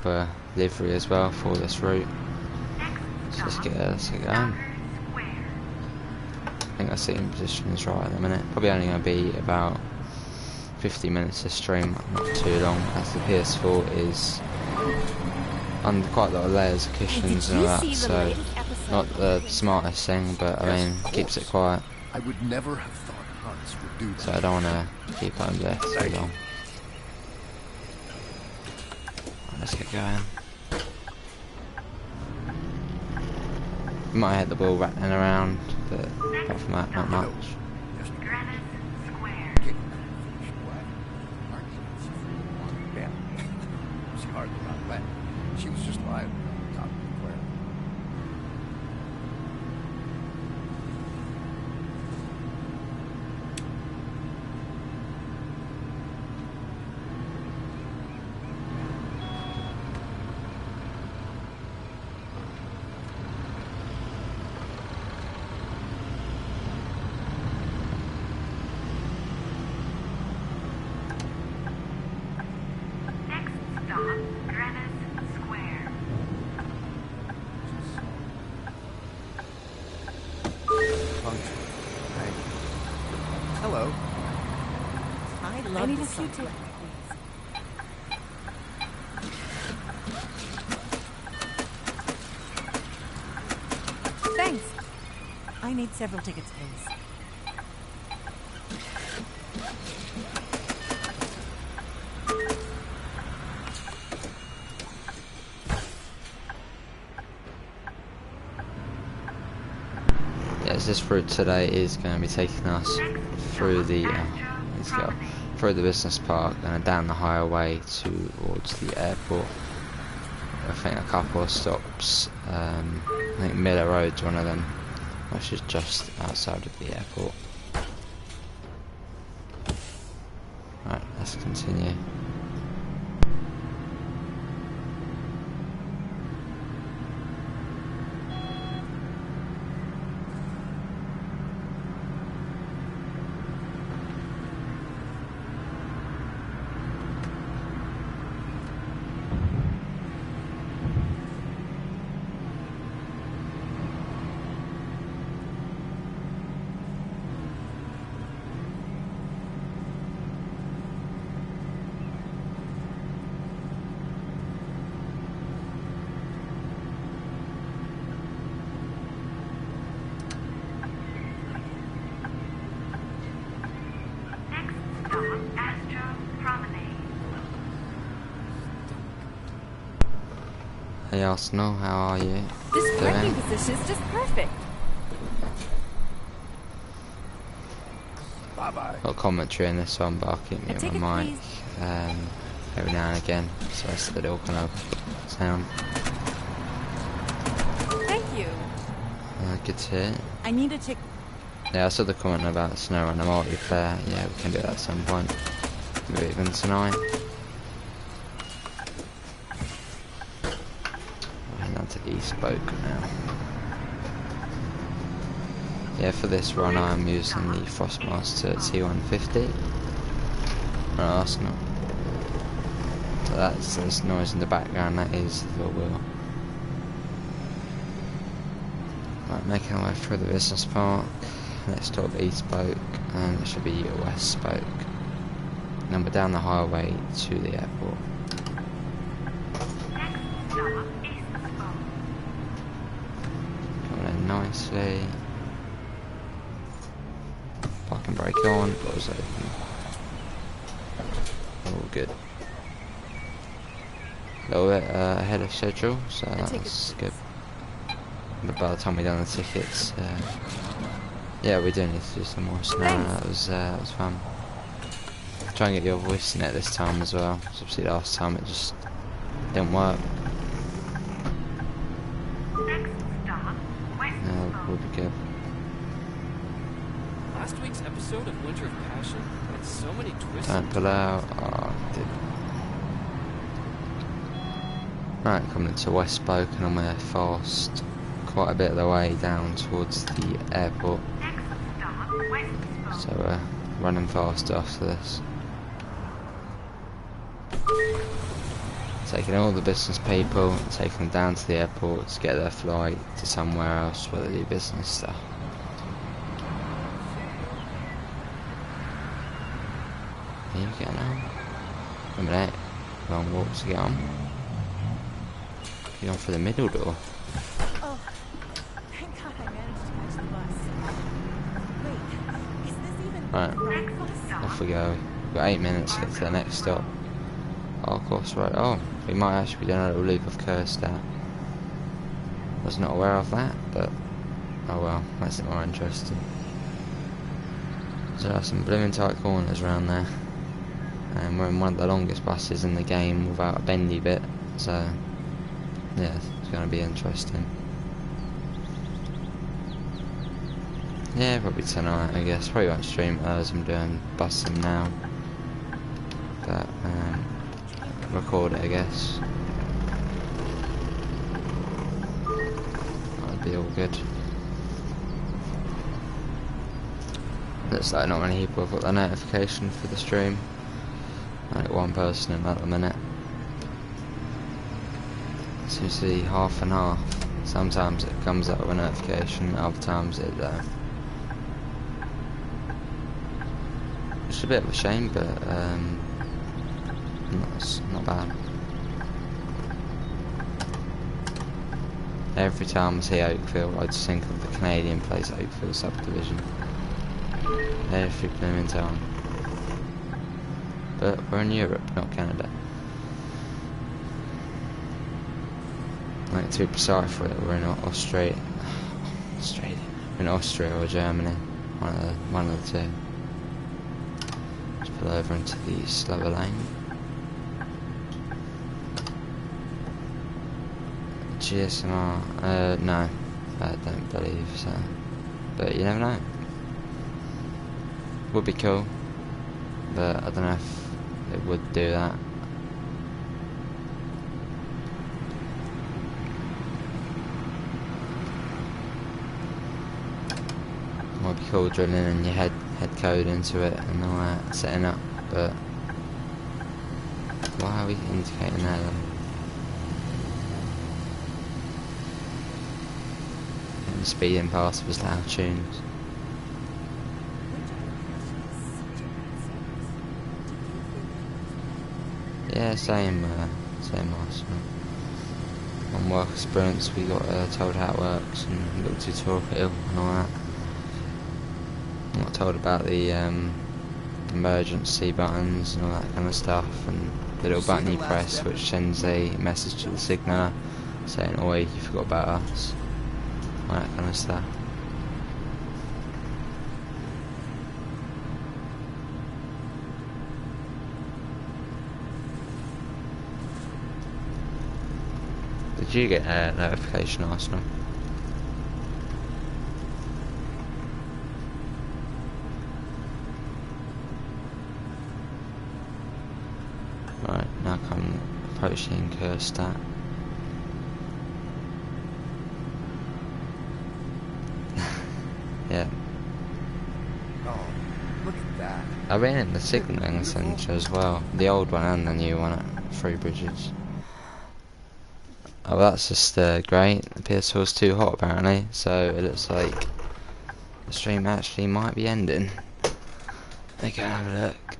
livery as well for this route. So let's get going. I think our seating position is right at the minute. Probably only going to be about 50 minutes to stream, not too long, as the PS4 is under quite a lot of layers of cushions and all that, so not the smartest thing, but I mean, keeps it quiet. I would never have thought Hans would do that. So I don't want to keep on there too long. Let's get going. Might hit the ball rattling around, but apart from that, not much. Yeah, she hardly got wet. She was just lying on top of the square. Hello. I need a few tips. Thanks. I need several tickets, please. Yes, this route today is going to be taking us through the through the business park and down the highway towards the airport. I think a couple of stops. I think Miller Road's one of them, which is just outside of the airport. Right, let's continue. Hey Arsenal, how are you? This parking position is just perfect. Bye-bye. Got commentary in this one, but I'll keep mute my mic every now and again, so it's a little kind of sound. Thank you. Good to hear. I need a ticket. Yeah, I saw the comment about snow on the multiplayer. Yeah, we can do that at some point. Maybe even tonight. We're heading on to East Spoke now. Yeah, for this run I'm using the Frostmaster T150 from Arsenal. So that's this noise in the background, that is the wheel. Right, making our way through the business park. Let's stop East Spoke and it should be West Spoke. And we're down the highway to the airport. Coming in nicely. Parking brake on, doors open. All good. A little bit ahead of schedule, so that's good. But by the time we're done the tickets, yeah, we do need to do some more snow. That was fun. Try and get your voice in it this time as well. So obviously last time it just didn't work. Yeah, we'll be good. Last week's episode of Winter of Passion had so many twists. Don't pull out. Oh, I did. Right, coming into West Spoke and we're fast. Quite a bit of the way down towards the airport. So we're running fast after this. taking all the business people, taking them down to the airport to get their flight to somewhere else where they do business stuff. Are you getting on? A minute. Long walk to get on. You're on for the middle door. Oh, thank God I managed to catch the bus. Wait, is this even Right, the right bus? off we go. We've got 8 minutes to get to the next stop. Oh, of course, right. Oh, we might actually be doing a little loop of Kirstad. Was not aware of that, but oh well, makes it more interesting. So there are some blooming tight corners around there. And we're in one of the longest buses in the game without a bendy bit, so yeah, it's going to be interesting. Yeah, probably tonight, I guess. Probably won't stream it as I'm doing busing now, but record it, I guess. That'd be all good. Looks like not many people have got the notification for the stream. Like one person in at the minute. Seems to be half and half. Sometimes it comes up with a notification, other times it don't. Which is a bit of a shame, but not bad. Every time I see Oakville, I just think of the Canadian place Oakville subdivision. Every blooming time. But we're in Europe, not Canada. Like, to be precise for it, we're in Australia. We're in Austria or Germany. One of the two. Just pull over into the slower lane. GSMR, no, I don't believe so. But you never know. Would be cool, but I don't know if it would do that. Might be cool drilling in your head code into it and all that, setting up, but why are we indicating that though? And speeding past with loud tunes. Yeah, same Arsenal. On work experience we got told how it works and a little tutorial and all that. I'm not told about the emergency buttons and all that kind of stuff, and the little button you press which sends a message to the signaller saying, "Oi, you forgot about us." All that kind of stuff. Did you get a notification, Arsenal? Right, now come approaching Kirstad. Yeah. Oh, look at that. I've been in the signalling centre as well. The old one and the new one at Three Bridges. Oh, that's just great. The PS4 is too hot apparently, so it looks like the stream actually might be ending. We can have a look.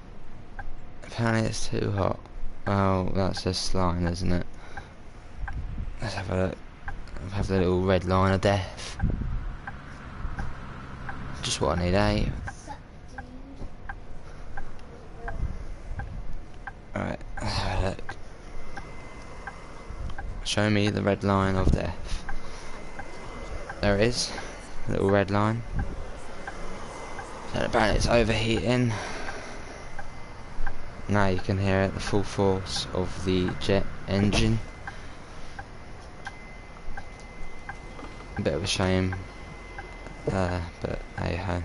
Apparently it's too hot. Well, that's just line, isn't it? Let's have a look. Have the little red line of death. Just what I need, eh? Alright, let's have a look. Show me the red line of death. There it is. Little red line. And apparently it's overheating. Now you can hear it, the full force of the jet engine. A bit of a shame. But hey ho.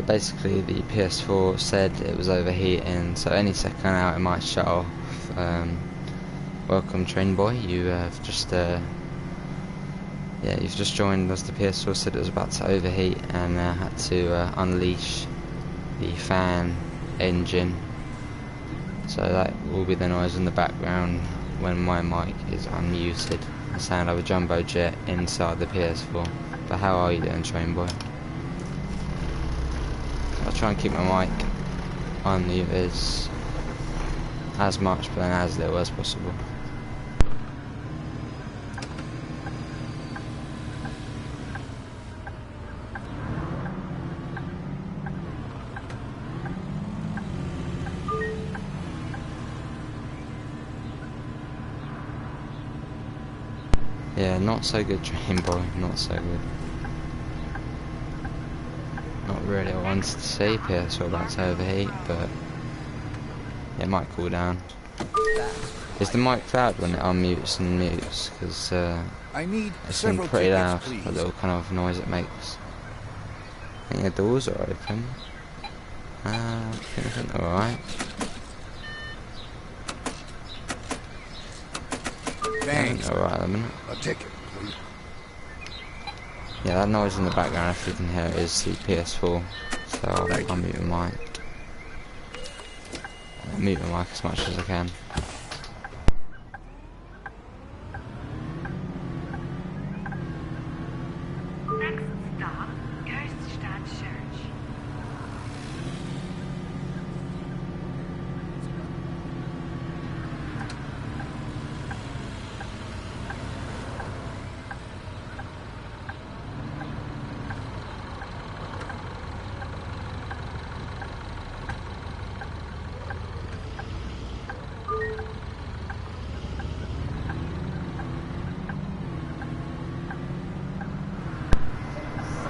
Basically the PS4 said it was overheating, so any second now it might shut off. Welcome, train boy. You have just you've just joined as the PS4 said it was about to overheat and had to unleash the fan engine. So that will be the noise in the background when my mic is unmuted. The sound of a jumbo jet inside the PS4. But how are you doing, train boy? I'll try and keep my mic unmuted as much but then as little as possible. Yeah, not so good, train boy, not so good. Not really what I wanted to see, PS4 about to overheat, but it might cool down. Is the mic loud when it unmutes and mutes? Because I need it seems several pretty tickets, loud, please. that little kind of noise it makes. I think the doors are open. I think they're alright. Thanks. Alright at the minute. A ticket, please. Yeah, that noise in the background, if you can hear it, is the PS4. So I'll mute my mic. Mute my mic as much as I can. Next stop, Gerststadt Church.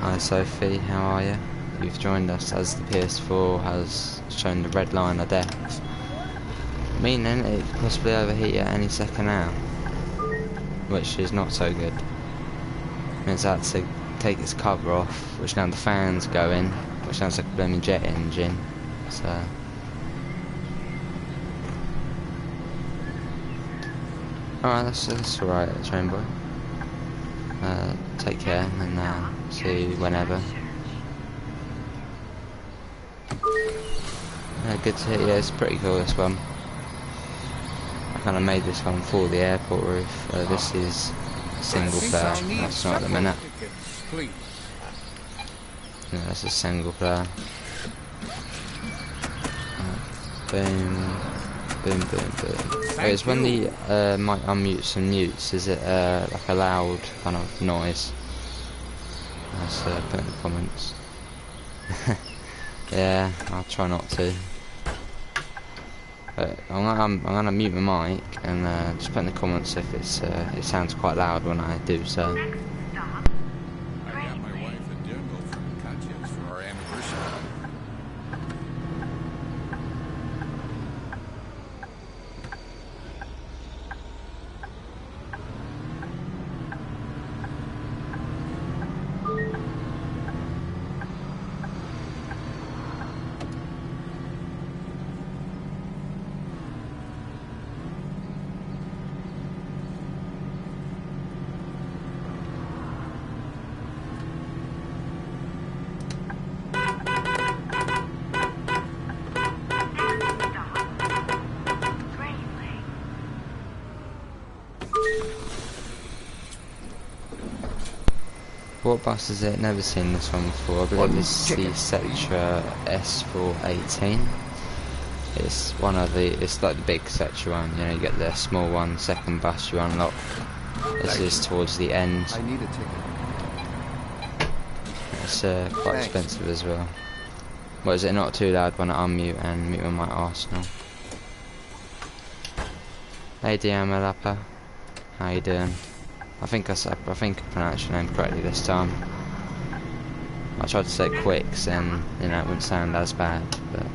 Hi Sophie, how are you? You've joined us as the PS4 has shown the red line of death, meaning it could possibly overheat at any second now, which is not so good. Means I had to take its cover off, which now the fans go in, which sounds like a blooming jet engine. So alright, that's alright, train boy. Take care and see you whenever. Good to hear. Yeah, it's pretty cool, this one. I kind of made this one for the airport roof. This is single player. That's not at the minute. Tickets, please. Yeah, that's a single player. Boom, boom, boom, boom. Wait, it's when the mic unmutes and mutes. Is it like a loud kind of noise? Let's put in the comments. Yeah, I'll try not to. But I'm gonna mute my mic and just put in the comments if it sounds quite loud when I do so. Next stop, I got my wife a dinner from Katya's for our anniversary. What bus is it? Never seen this one before. I believe it's the Setra S418. It's one of the, it's like the big Setra one, you know, you get the small one, second bus you unlock. This is towards the end. I need a ticket. It's quite expensive as well. Well, is it not too loud when I unmute and mute on my Arsenal? Hey Diamalapa, how you doing? I think I pronounced your name correctly this time. I tried to say it quick, and you know it wouldn't sound as bad, but.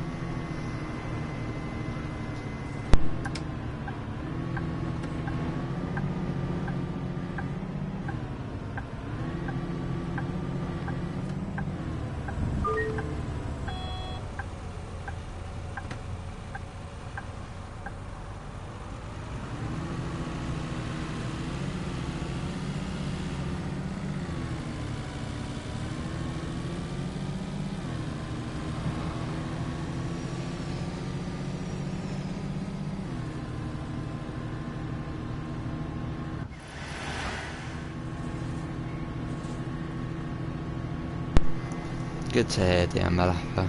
good to hear, dear Malapa.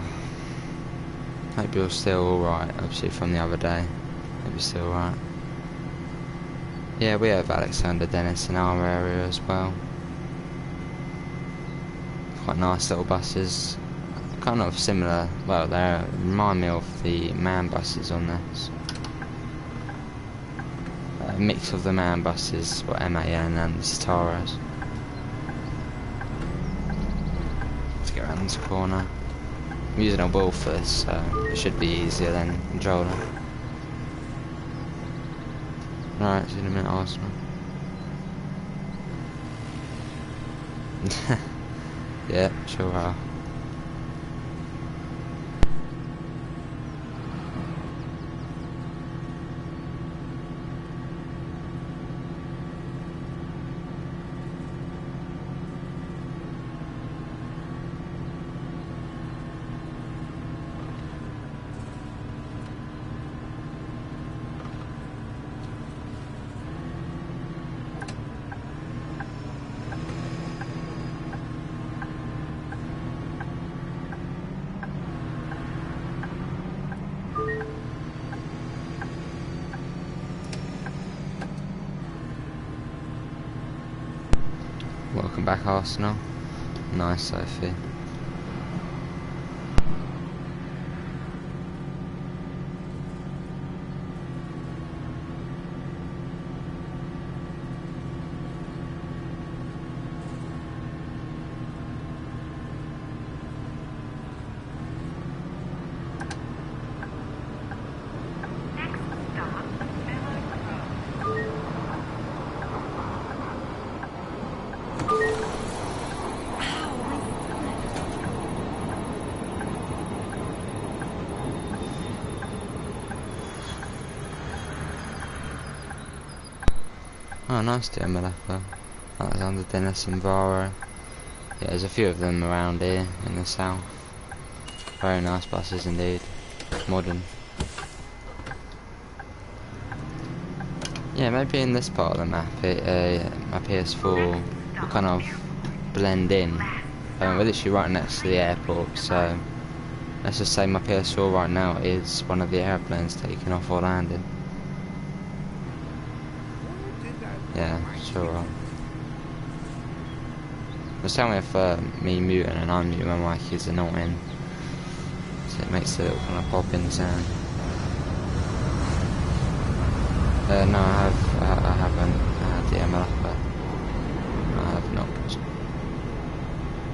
Hope you're still alright, obviously from the other day. Hope you're still alright. Yeah, we have Alexander Dennis in our area as well. Quite nice little buses. Kind of similar, well, they remind me of the man buses on this. A mix of the man buses, or MAN, and the Citaros. Let's get around this corner. I'm using a wheel for this, so it should be easier than controlling. Right, see you in a minute, Arsenal. Yeah, sure are. Welcome back, Arsenal. Nice, Sophie. Next stop, Miller Road. Oh, nice, dear Malapa. Alexander Dennis and Vara. Yeah, there's a few of them around here in the south. Very nice buses indeed. Modern. Yeah, maybe in this part of the map, my PS4 will kind of blend in. We're literally right next to the airport, so let's just say my PS4 right now is one of the airplanes taking off or landing. Yeah, sure. Just tell me if me muting and unmuting my mic is annoying. So it makes a little kind of popping sound. No, I haven't DML, but I have not.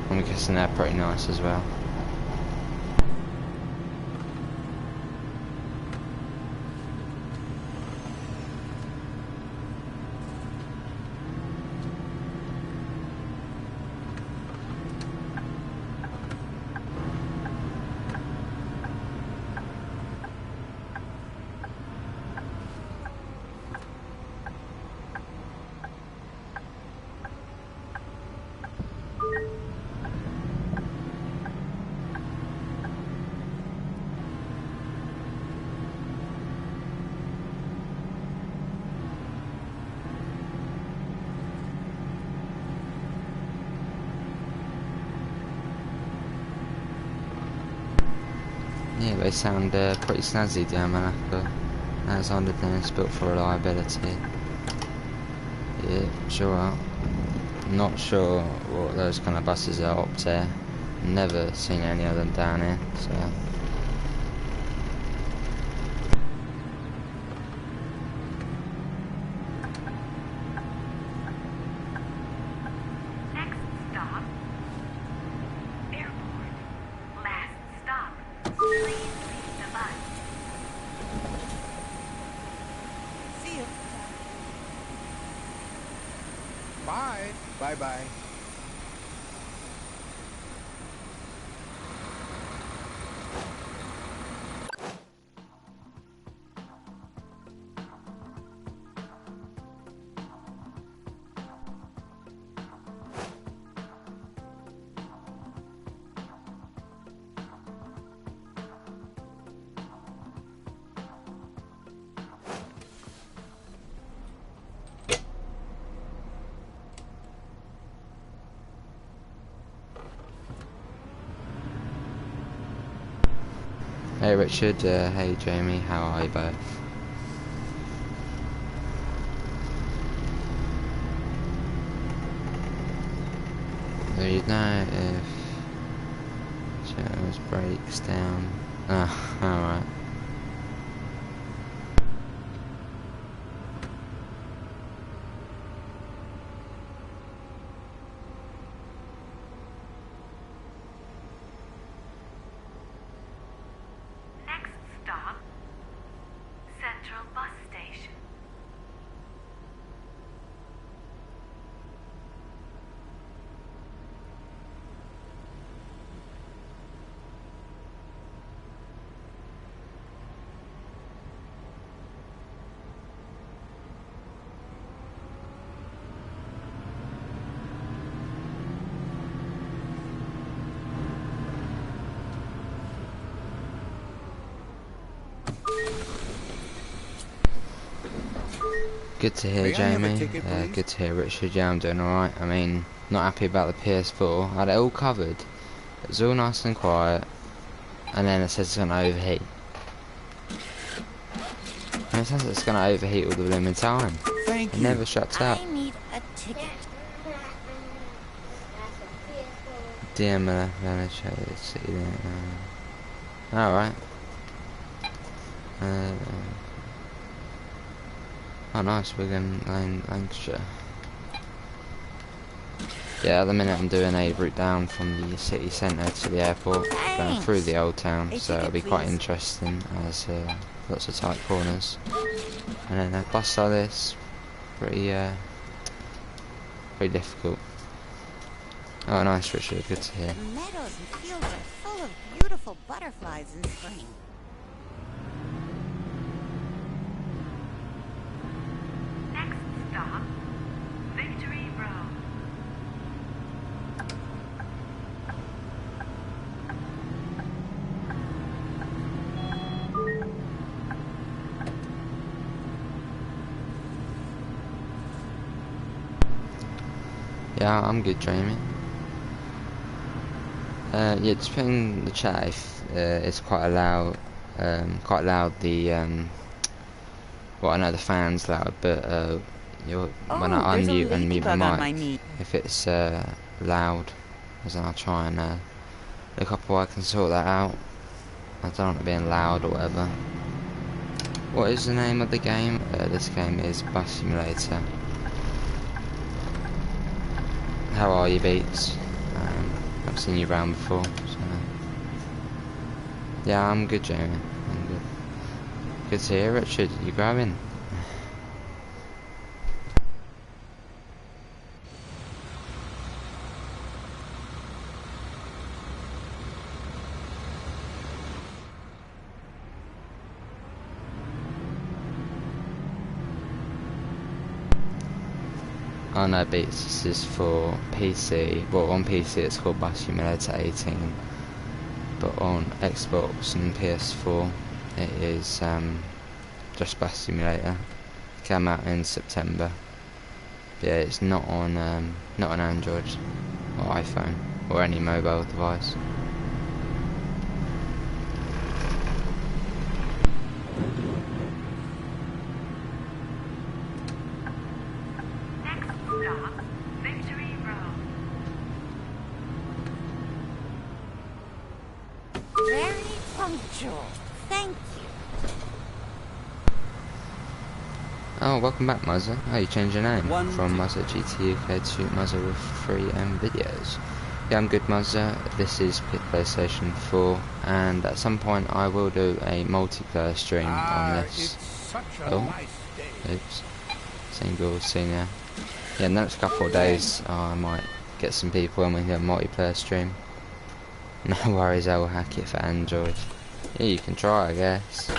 I'm guessing they're pretty nice as well. Yeah, they sound pretty snazzy down Malacca. Alexander Dennis built for reliability. Yeah, sure are. Not sure what those kind of buses are up there. Never seen any of them down here, so. Next stop, airport. Last stop, please leave the bus. See you. Bye. Bye-bye. Hey Richard, hey Jamie, how are you both? Do you know if Jones breaks down? Oh, alright. Next stop, Central Bus Station. Good to hear, May I have a Jamie. ticket, please? Good to hear, Richard. Yeah, I'm doing alright. I mean, not happy about the PS4. I had it all covered. It was all nice and quiet. And then it says it's going to overheat. And it says it's going to overheat all the blooming time. Thank It you. never shuts up. I need a ticket. DM alright. Oh nice, we're going Lancashire. Yeah, at the minute I'm doing a route down from the city centre to the airport, going through the old town, A so it'll ticket, be quite please. interesting as lots of tight corners. And then a bus like this, pretty difficult. Oh nice Richard, good to hear. The meadows and fields are full of beautiful butterflies in spring. Next stop, Victory Road. Yeah, I'm good, Jamie. Yeah, just put in the chat if it's quite loud. The well, I know the fan's loud, but when I there's a unmute and mute ladybug my on my mic, knee. if it's loud, as I'll try and look up how I can sort that out. I don't want it being loud or whatever. What is the name of the game? This game is Bus Simulator. How are you, Beats? I've seen you around before, so... Yeah, I'm good, Jamie. I'm good. Good to hear, Richard. You grabbing? Oh no, Beats, this is for PC. Well, on PC it's called Bus Simulator 18, but on Xbox and PS4 it is just Bus Simulator. It came out in September. Yeah, it's not on Android or iPhone or any mobile device. Next stop, Victory Road. Very punctual. Thank you. Oh, welcome back, Muzza. Oh, you changed your name One, from two. Muzza GTUK to Muzza with 3M videos. Yeah, I'm good, Muzza. This is PlayStation 4, and at some point I will do a multiplayer stream on It's this. such a Oh. nice day. Oops. Single, senior. Yeah, in the next couple of days I might get some people and we can do a multiplayer stream. No worries, I will hack it for Android. Yeah, you can try, I guess.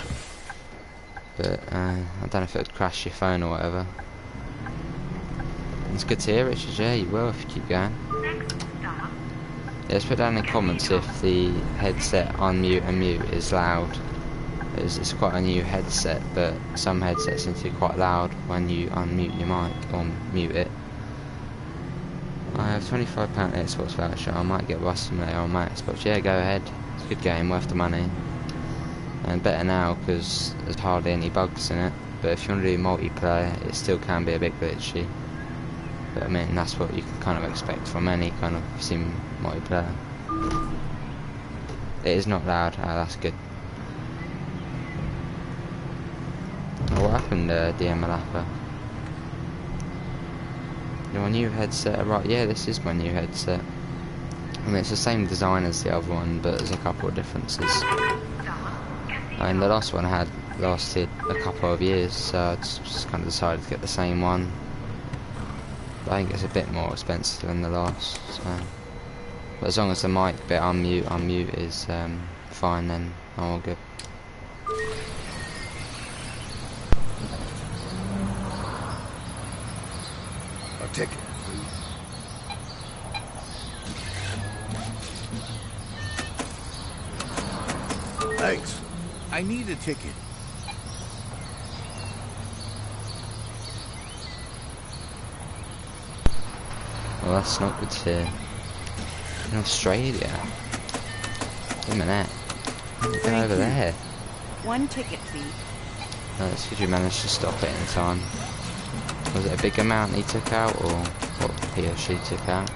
But I don't know if it would crash your phone or whatever. It's good to hear, Richard. Yeah, you will if you keep going. Next stop, Yeah, just put down in the comments if the headset unmute and mute is loud. It's quite a new headset, but some headsets seem to be quite loud when you unmute your mic or mute it. I have £25 Xbox voucher. I might get Bus Simulator on my Xbox. Yeah, go ahead. It's a good game, worth the money. and better now because there's hardly any bugs in it. But if you want to do multiplayer, it still can be a bit glitchy. But I mean, that's what you can kind of expect from any kind of sim multiplayer. It is not loud. Ah, that's good. Oh, what happened, DM Malappa? Your new headset, right? Yeah, this is my new headset. I mean, it's the same design as the other one, but there's a couple of differences. I mean, the last one had lasted a couple of years, so I just kind of decided to get the same one. But I think it's a bit more expensive than the last. So. But as long as the mic bit unmute is fine, then I'm all good. A ticket, please. Thanks. I need a ticket. Well, that's not good to hear. In Australia? Wait a minute. Get over there. One ticket, please. No, that's because you managed to stop it in time. Was it a big amount he took out, or what he or she took out?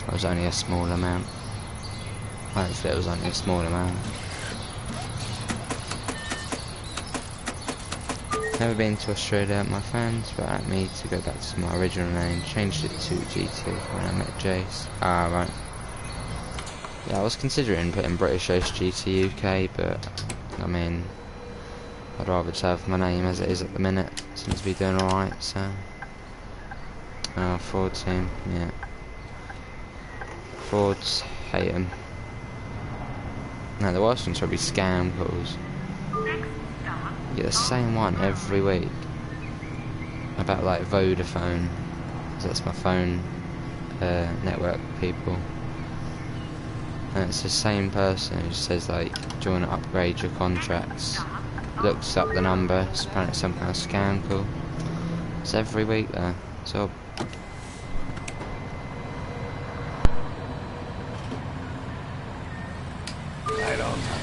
Or was it only a small amount? Hopefully it was only a small amount. Never been to Australia. My friends were at me to go back to my original name. Changed it to GT when I met Jace. Ah, right. Yeah, I was considering putting British GT UK, but I mean, I'd rather just have my name as it is at the minute. Seems to be doing alright, so. Oh, Ford team, yeah. Fords, hate them. No, the worst one's probably scam calls. You get the same one every week. About like Vodafone, 'cause that's my phone network people. And it's the same person who says like, do you want to upgrade your contracts? Looks up the number, it's apparently some kind of scam call. It's every week though, so. Right on time.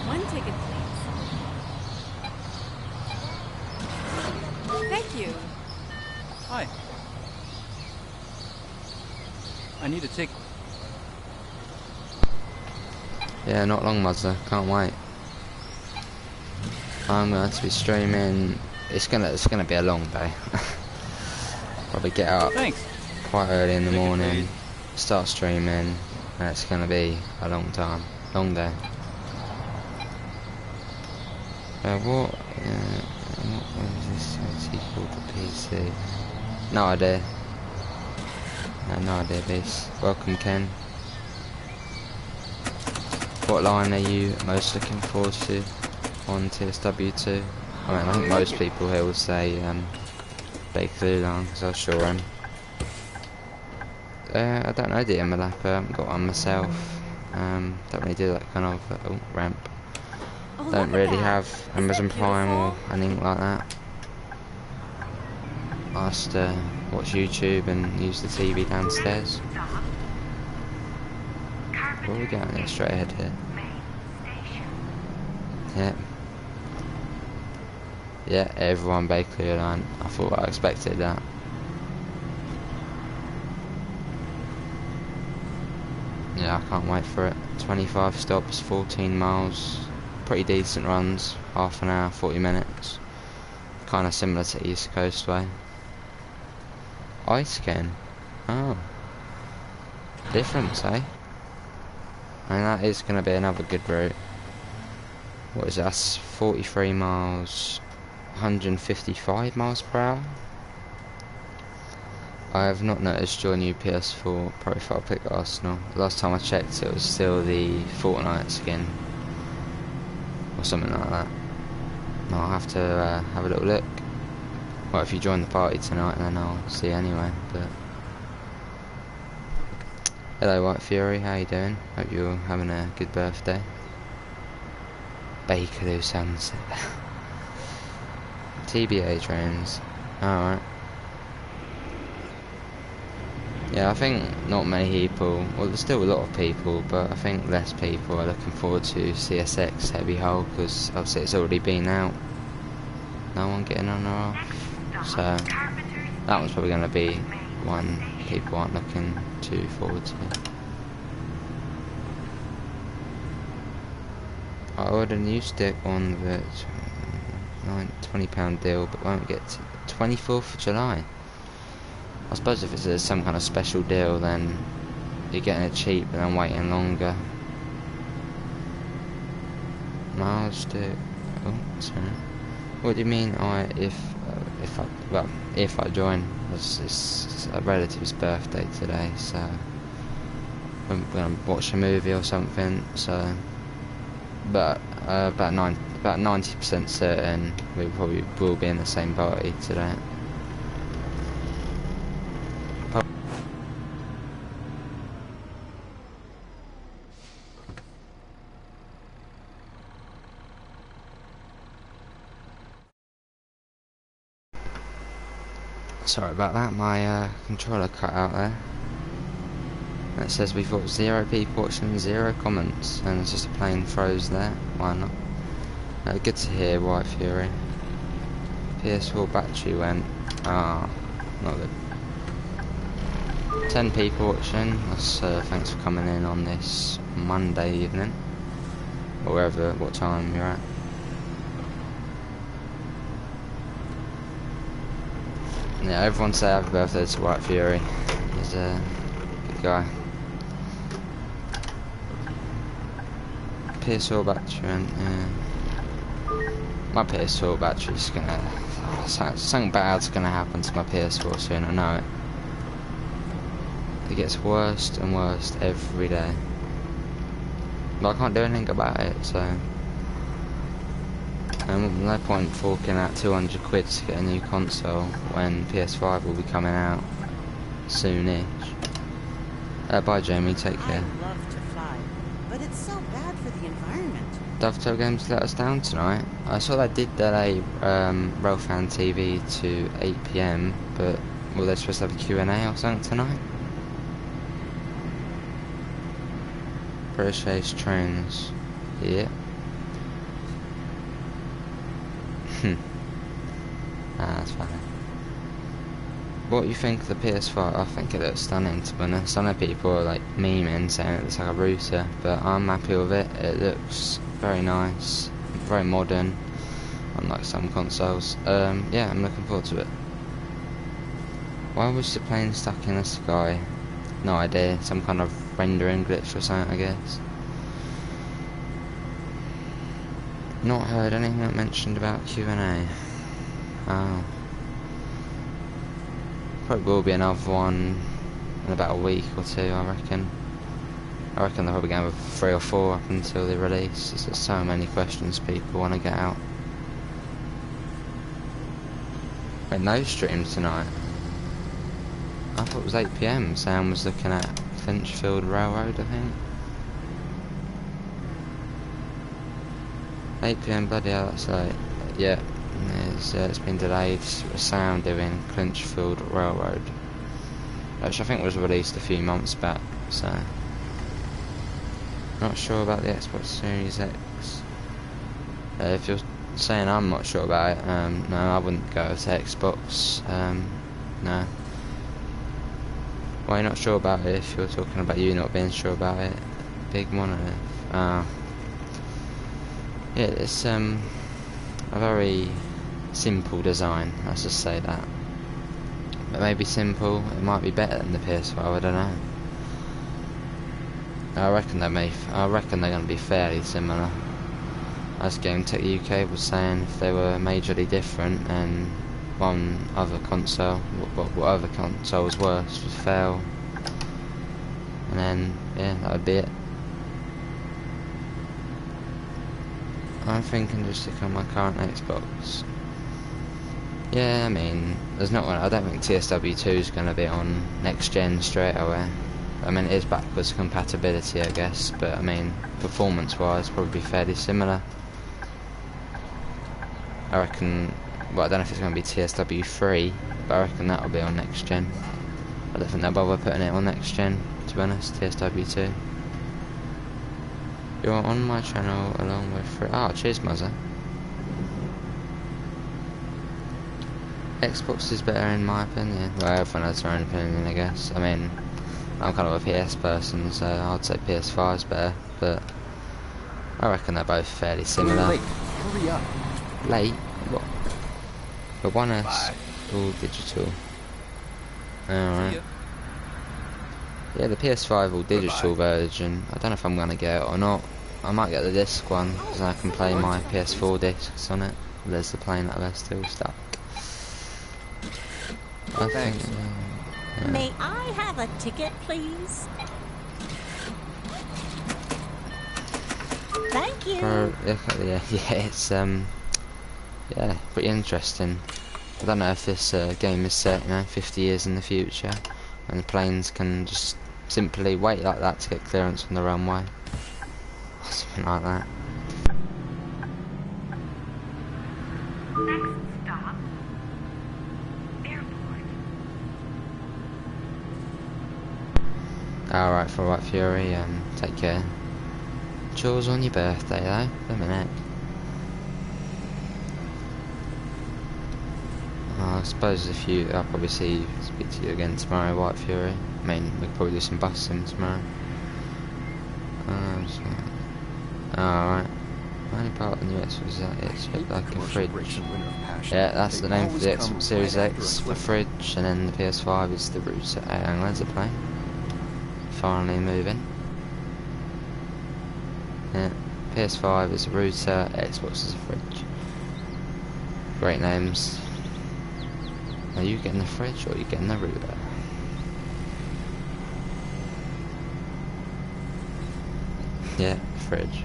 One ticket, please. Thank you. Hi. I need a ticket. Yeah, not long, Muzzer. Can't wait. I'm going to be streaming. It's gonna be a long day. Probably get up Thanks. quite early in the Ticket, morning, please. start streaming, and it's gonna be a long time, long day. What is this OT called for PC? No idea. No idea, Beast. Welcome, Ken. What line are you most looking forward to on TSW2? I mean, I think most people here will say Bakerloo line, because I sure am. I don't know, DM Malappa. I haven't got one myself. Don't really do that kind of ramp. Oh, Don't look at really that. have Isn't Amazon that Prime or beautiful? anything like that. I just watch YouTube and use the TV downstairs. Where are we going? Yeah, straight ahead here. Yeah. Yeah, everyone Bakerloo line. I thought I expected that. Yeah, I can't wait for it. 25 stops, 14 miles. Pretty decent runs. Half an hour, 40 minutes. Kind of similar to East Coast way. Ice Ken. Oh. Difference, eh? And that is going to be another good route. What is that? That's 43 miles, 155 miles per hour. I have not noticed your new PS4 profile pic Arsenal. The last time I checked it was still the Fortnite skin. Or something like that. I'll have to have a little look. Well, if you join the party tonight then I'll see anyway, but... Hello White Fury, how you doing? Hope you're having a good birthday. Bakerloo Sunset. TBA trains. Alright. Yeah, I think not many people, well there's still a lot of people, but I think less people are looking forward to CSX Heavy Hull, because obviously it's already been out. No one getting on or off. So that one's probably going to be one people aren't looking too forward to. I ordered a new stick on the £20 deal, but won't get to 24th of July. I suppose if it's some kind of special deal, then you're getting it cheap and then waiting longer. Miles stick. Oh, sorry. What do you mean? If I join, it's a relative's birthday today, so we're gonna watch a movie or something. So, but about 90% certain we probably will be in the same party today. Sorry about that, my controller cut out there. And it says we've got 0 people watching, 0 comments, and it's just a plain froze there. Why not? Good to hear, White Fury. PS4 battery went. Ah, not good. 10 people watching. That's, thanks for coming in on this Monday evening, or wherever, what time you're at. Yeah, everyone say happy birthday to White Fury. He's a good guy. PS4 battery went. My PS4 battery's gonna. Something bad's gonna happen to my PS4 soon, I know it. It gets worse and worse every day. But I can't do anything about it, so. No point forking out 200 quid to get a new console when PS5 will be coming out soonish. Bye Jamie, take care. I love to fly, but it's so bad for the environment. Dovetail Games let us down tonight. I saw they did delay Rolfan TV to 8 PM, but well, they're supposed to have a Q&A or something tonight. British Ace trains. Yeah. That's funny. What do you think of the PS5? I think it looks stunning, to be honest. Some people are like memeing saying it looks like a router, but I'm happy with it. It looks very nice, very modern, unlike some consoles. Yeah, I'm looking forward to it. Why was the plane stuck in the sky? No idea. Some kind of rendering glitch or something, I guess. Not heard anything mentioned about Q&A. Oh. Probably will be another one in about a week or 2, I reckon. I reckon they're probably going with 3 or 4 up until the release. There's so many questions people want to get out. Wait, no stream tonight? I thought it was 8 PM. Sam was looking at Finchfield Railroad, I think. 8 PM, bloody hell, that's late. Yeah, it's been delayed. Sound doing Clinchfield Railroad, which I think was released a few months back, so. Not sure about the Xbox Series X. If you're saying I'm not sure about it, no, I wouldn't go to Xbox, no. Why are you not sure about it if you're talking about you not being sure about it? Big monolith. Yeah, it's a very simple design, let's just say that. But maybe simple, it might be better than the PS5, I don't know. I reckon they're going to be fairly similar. As Game Tech UK was saying, if they were majorly different, then one other console, what other console was worse, would fail. And then, yeah, that would be it. I'm thinking just stick on my current Xbox. Yeah, I mean, there's not one. I don't think TSW2 is going to be on next gen straight away. I mean, it is backwards compatibility, I guess, but I mean, performance-wise, probably fairly similar. I reckon. Well, I don't know if it's going to be TSW3, but I reckon that'll be on next gen. I don't think they'll bother putting it on next gen, to be honest. TSW2. You're on my channel along with free. Oh, cheers, Muzzer. Xbox is better in my opinion. Well, everyone has their own opinion, I guess. I mean, I'm kind of a PS person, so I'd say PS5 is better, but I reckon they're both fairly similar. Late. Hurry up. Late? What? But one is all digital. Alright. Yeah, the PS5 all digital version. I don't know if I'm gonna get it or not. I might get the disc one, because I can play my PS4 discs on it. There's the plane that they're still stuck. I think, yeah. May I have a ticket, please? Thank you. Yeah, it's yeah, pretty interesting. I don't know if this game is set, 50 years in the future, and the planes can just simply wait like that to get clearance from the runway, or something like that. Next stop, airport. Alright, for White Fury, take care. Chores on your birthday though, a minute. I suppose I'll probably speak to you again tomorrow, White Fury. I mean, we could probably do some busing tomorrow. Alright. Only part of the new Xbox is that it's shaped like a fridge. Yeah, that's the name for the Xbox Series X, for fridge, and then the PS5 is the router. Hang on, there's a plane. Finally moving. Yeah, PS5 is a router, Xbox is a fridge. Great names. Are you getting the fridge or are you getting the router? Yeah, fridge.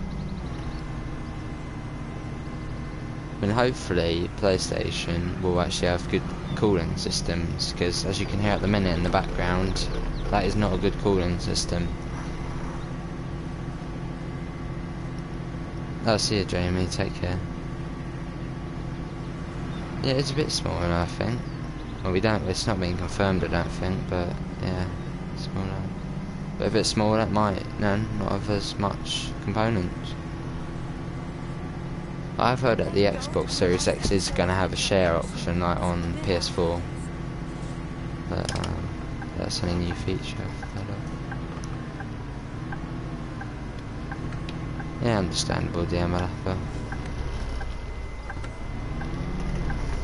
I mean, hopefully PlayStation will actually have good cooling systems, because as you can hear at the minute in the background, that is not a good cooling system. I'll see you, Jamie, take care. Yeah, it's a bit smaller, I think. Well, it's not been confirmed, I don't think, but yeah, smaller. But if it's smaller, it might not have as much components. I've heard that the Xbox Series X is going to have a share option, like on PS4. But that's a new feature. Yeah, understandable, DML, but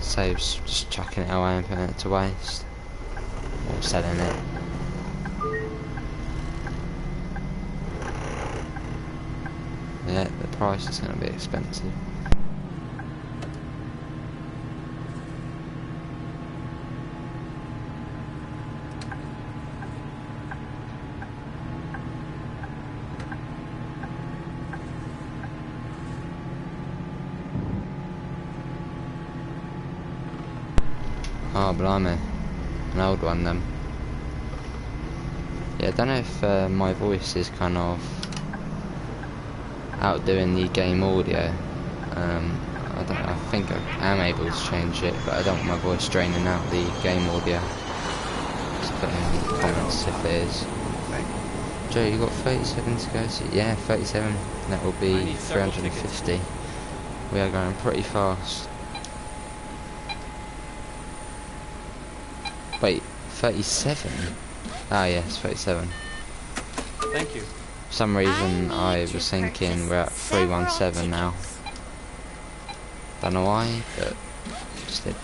saves just chucking it away and putting it to waste, or selling it. Yeah, the price is going to be expensive. Oh, blimey. An old one then. Yeah, I don't know if my voice is kind of outdoing the game audio. I don't know, I think I am able to change it, but I don't want my voice draining out the game audio. Just put in the comments if it is. Joe, you got 37 to go to? Yeah, 37. That will be 350. We are going pretty fast. Wait, 37? Ah yes, 37. Thank you. For some reason I was thinking we're at 317 now. Don't know why, but just did.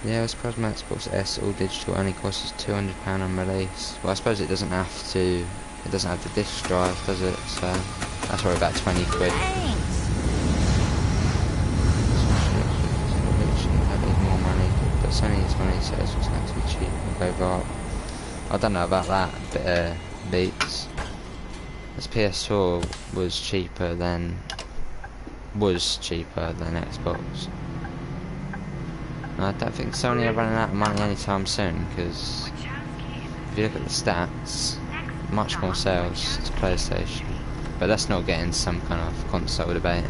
Yeah, I suppose my Xbox S all digital only costs £200 on release. Well, I suppose it doesn't have to. It doesn't have the disc drive, does it? So that's probably about 20 quid. More money, but Sony's money says it's going to be cheap and go viral. I don't know about that, but beats. This PS4 was cheaper than Xbox. I don't think Sony are running out of money anytime soon, because if you look at the stats, much more sales to PlayStation. But let's not get into some kind of console debate.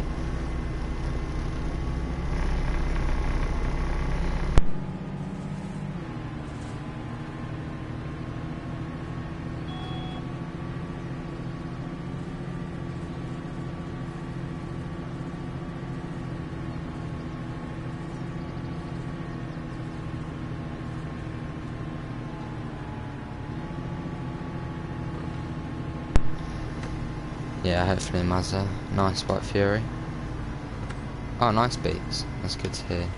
Yeah, hopefully Mazda. Nice White Fury. Oh, nice beats. That's good to hear.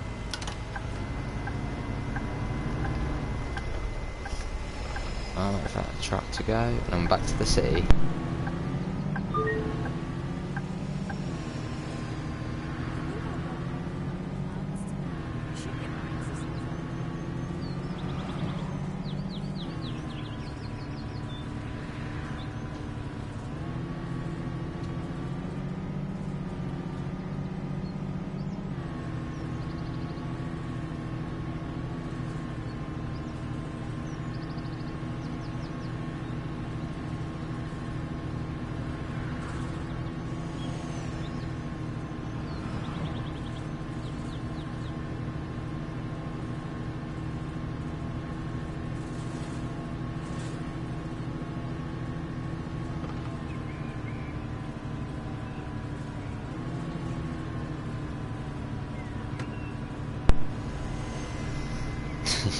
I'll wait for that truck to go, and I'm back to the city.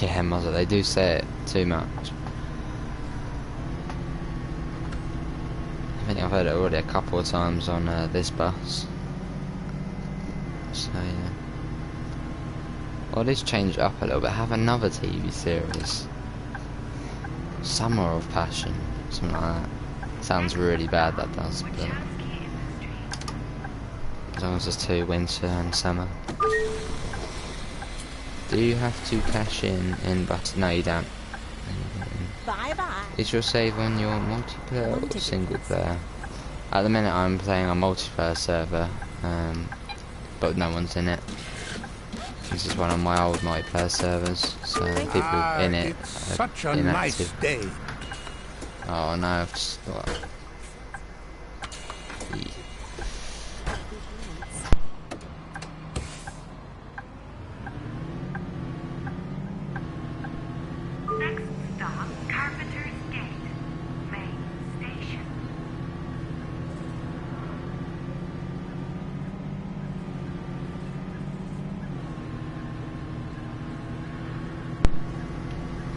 Yeah, Mazda, they do say it too much. I think I've heard it already a couple of times on this bus. So yeah. Well, at least change it up a little bit. Have another TV series. Summer of Passion. Something like that. Sounds really bad, that does. But as long as there's 2, winter and summer. Do you have to cash in but no, you don't. Bye-bye. Is your save on your multiplayer or single player? At the minute I'm playing on multiplayer server, but no one's in it. This is one of my old multiplayer servers, so people in it It's are such a inactive. nice day. Oh no, I've just got... Next stop, Carpenter's Gate, main station.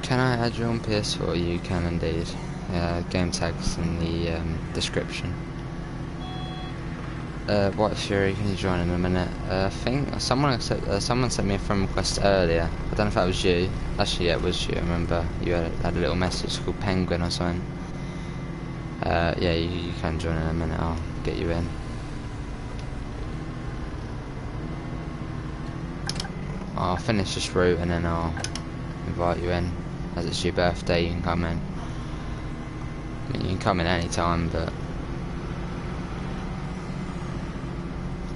Can I add you on PS4? You can indeed. Game tags in the description. White Fury, can you join in a minute? I think someone sent me a friend request earlier. I don't know if that was you. Actually, yeah, it was you. I remember you had a little message called Penguin or something. Yeah, you can join in a minute. I'll get you in. I'll finish this route and then I'll invite you in. As it's your birthday, you can come in. I mean, you can come in any time, but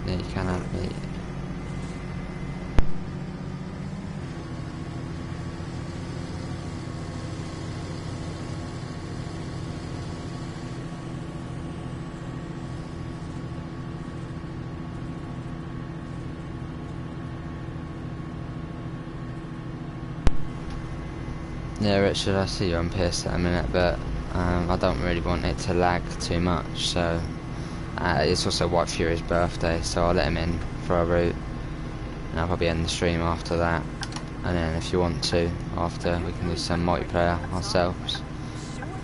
yeah, you can add me. Yeah, Richard, I see you on PS in a minute, but I don't really want it to lag too much, so it's also White Fury's birthday, so I'll let him in for a route, and I'll probably end the stream after that, and then if you want to, after, we can do some multiplayer ourselves,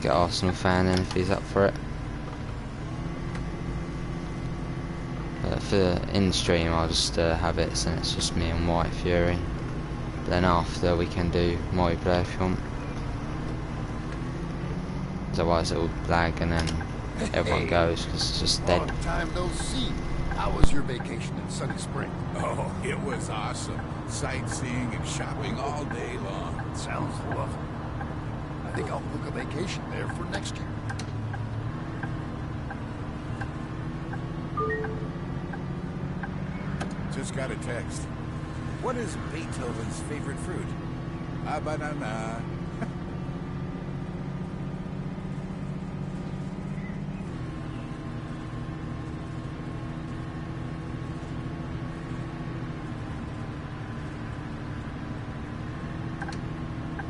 get Arsenal fan in if he's up for it. But for in stream, I'll just have it since it's just me and White Fury. Then after we can do multiplayer if you want. Otherwise it'll lag and then everyone goes because it's just dead. Long time no see. How was your vacation in Sunny Spring? Oh, it was awesome. Sightseeing and shopping all day long. Sounds lovely. I think I'll book a vacation there for next year. Just got a text. What is Beethoven's favorite fruit? A banana.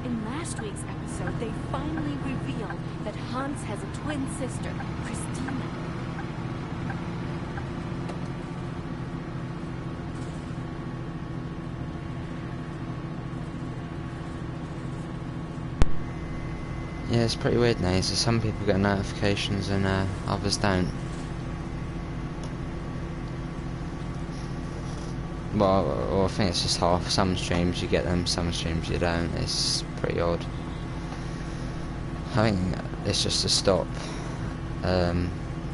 In last week's episode, they finally revealed that Hans has a twin sister, Christina. Yeah, it's pretty weird now. So some people get notifications and others don't. Well, I think it's just half. Some streams you get them, some streams you don't. It's pretty odd. I think it's just to stop your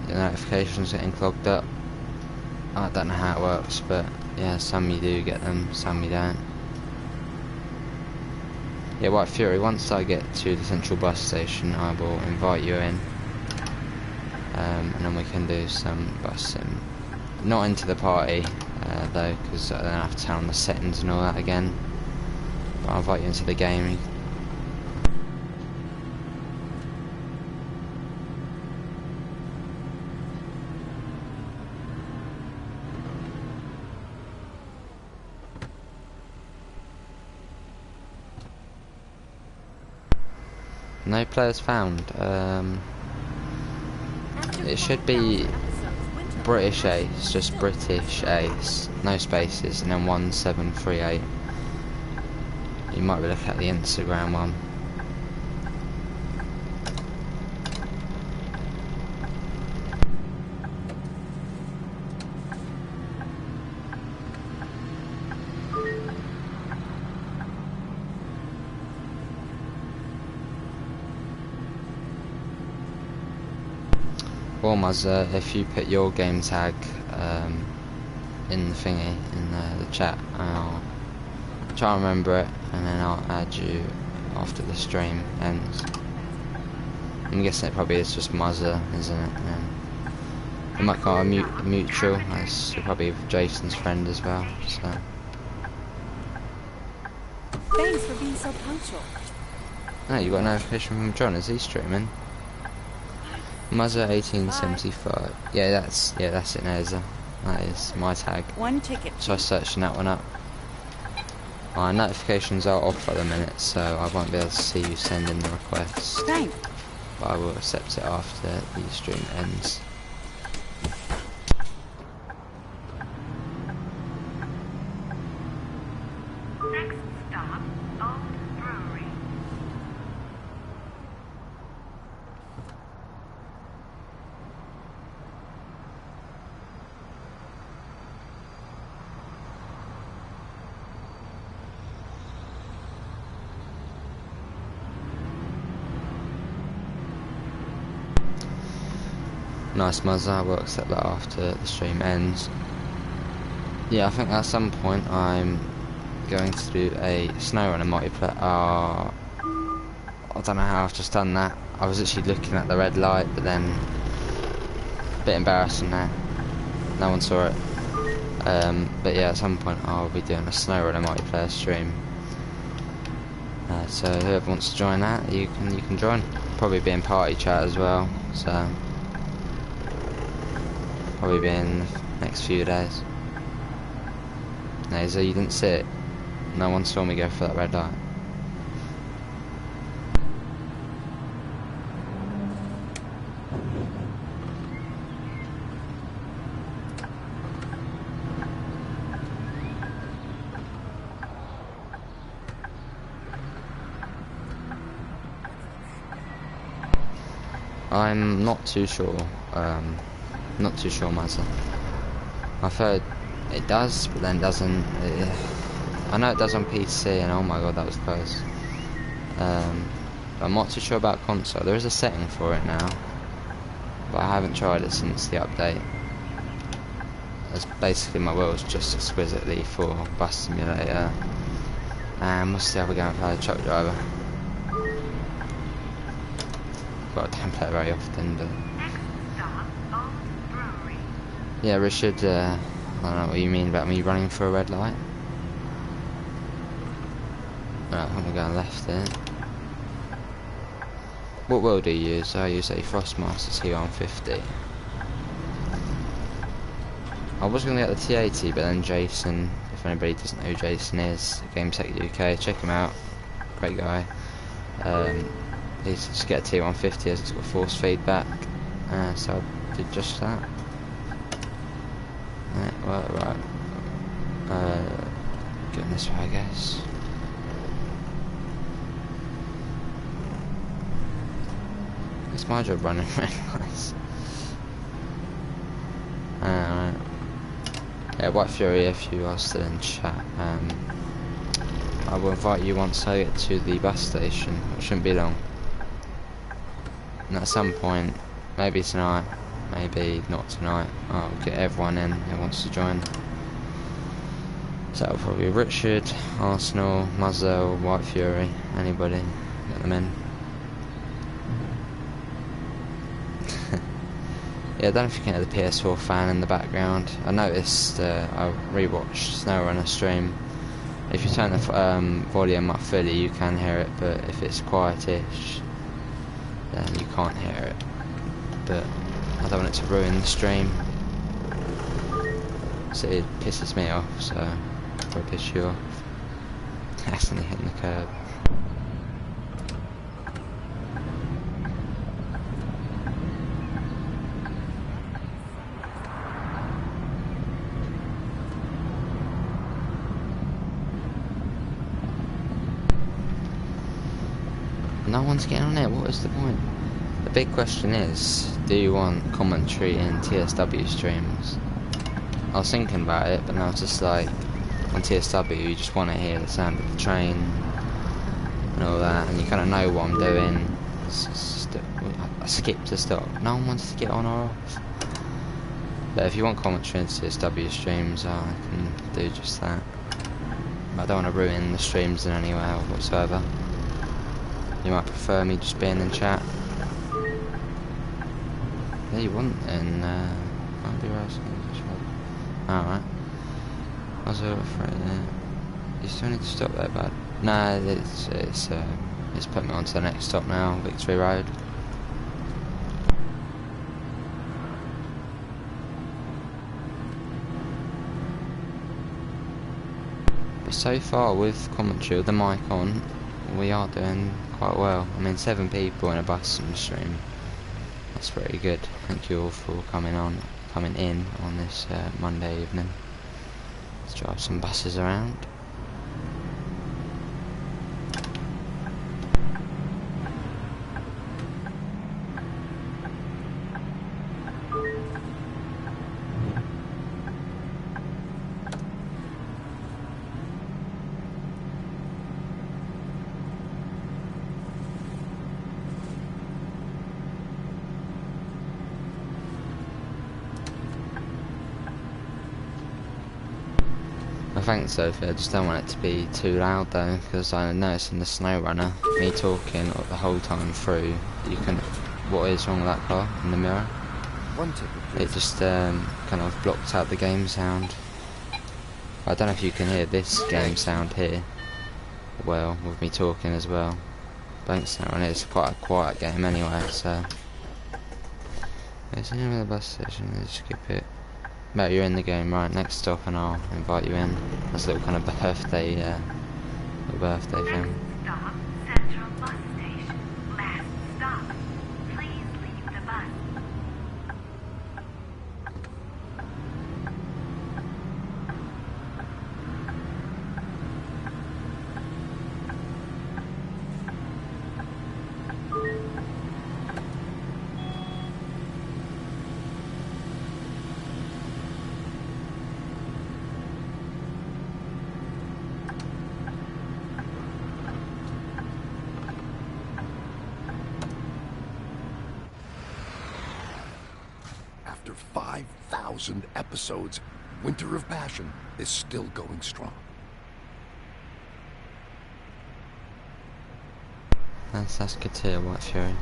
notifications getting clogged up. I don't know how it works, but yeah, some you do get them, some you don't. Yeah, White Fury, once I get to the central bus station, I will invite you in. And then we can do some bus sim. Not into the party, though, because I don't have to turn on the settings and all that again. But I'll invite you into the game. No players found. It should be British Ace, just British Ace, no spaces, and then 1738. You might be looking at the Instagram one. Or Muzzer, if you put your game tag in the thingy, in the chat, I'll try and remember it, and then I'll add you after the stream ends. I'm guessing it probably is just Muzzer, isn't it? And we might call a mutual, as you're probably Jason's friend as well, so. Thanks for being so punctual. Oh, you got a notification from John, is he streaming? Muzzer 1875. Yeah, that's it, Neza. That is my tag. One ticket. So I searched that one up. My notifications are off at the minute, so I won't be able to see you send in the request. Thanks. But I will accept it after the stream ends. Next stop, Old Brewery. Nice, Muzzer. I will accept that after the stream ends. Yeah, I think at some point I'm going to do a SnowRunner multiplayer. I don't know how I've just done that. I was actually looking at the red light, but then a bit embarrassing there. No one saw it. But yeah, at some point I'll be doing a SnowRunner multiplayer stream. So whoever wants to join that, you can join. Probably be in party chat as well. So probably be in the next few days. No, so you didn't see it. No one saw me go for that red light. I'm not too sure. Not too sure myself. I've heard it does, but then doesn't. I know it does on PC, and oh my god, that was close. I'm not too sure about console. There is a setting for it now, but I haven't tried it since the update. As basically my world's just exquisitely for Bus Simulator. And we'll see how we're going for the truck driver. Well, I don't play it very often, but. Yeah, Richard, I don't know what you mean about me running for a red light. Right, I'm going left there. What world do you use? I use a Frostmaster T150. I was going to get the T80, but then Jason, if anybody doesn't know who Jason is, GameTech UK, check him out. Great guy. He's just get a T150 as it's got force feedback. So I did just that. Right. Going this way, I guess. It's my job running red lights. Yeah, White Fury, if you are still in chat, I will invite you once I get to the bus station, which shouldn't be long. And at some point, maybe tonight, maybe not tonight, I'll get everyone in who wants to join. So that'll probably be Richard, Arsenal, Muzzle, White Fury, anybody, get them in. Yeah, I don't know if you can hear the PS4 fan in the background. I noticed, I rewatched SnowRunner stream. If you turn the volume up fully, you can hear it, but if it's quietish, then you can't hear it. But I don't want it to ruin the stream, so it pisses me off, so it'll probably piss you off. Accidentally hitting the curb. No one's getting on it, what is the point? The big question is, do you want commentary in TSW streams? I was thinking about it, but now it's just like, on TSW you just want to hear the sound of the train and all that, and you kind of know what I'm doing. I skip to stop. No one wants to get on or off. But if you want commentary in TSW streams, I can do just that. But I don't want to ruin the streams in any way whatsoever. You might prefer me just being in chat. Yeah, you wouldn't, and might be right. Alright. I was afraid. You still need to stop there, bud. Nah, it's put me on to the next stop now, Victory Road. But so far with commentary with the mic on, we are doing quite well. I mean, 7 people in a bus stream. That's pretty good. Thank you all for coming in on this Monday evening. Let's drive some buses around. Thanks Sophie, I just don't want it to be too loud though, because I noticed in the SnowRunner, me talking the whole time through, you can, what is wrong with that car in the mirror? It just kind of blocked out the game sound. I don't know if you can hear this game sound here, well, with me talking as well. Thanks SnowRunner, it's quite a quiet game anyway, so. It's near the bus station, let's skip it. But you're in the game, right? Next stop, and I'll invite you in. That's a little kind of birthday, thing. Stop, Central Bus Station. Last stop. Please leave the bus. After 5,000 episodes, Winter of Passion is still going strong. That's good to hear, White Fury.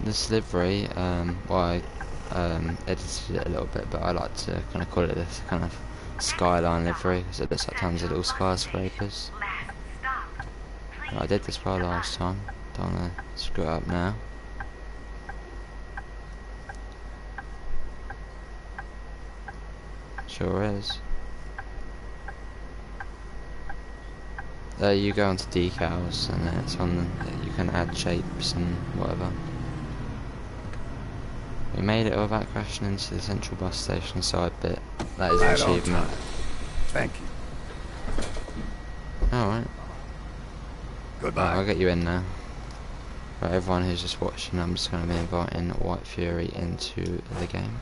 this livery, well, I edited it a little bit, but I like to kind of call it this kind of skyline livery because it looks like tons of little skyscrapers. Last stop. Please I did this well last time. Don't want to screw it up now. Sure is. You go onto decals and then it's on. You can add shapes and whatever. We made it without crashing into the central bus station side bit. That is an Right on achievement. time. Thank you. Alright. Goodbye. I'll get you in now. Right, everyone who's just watching, I'm just going to be inviting White Fury into the game.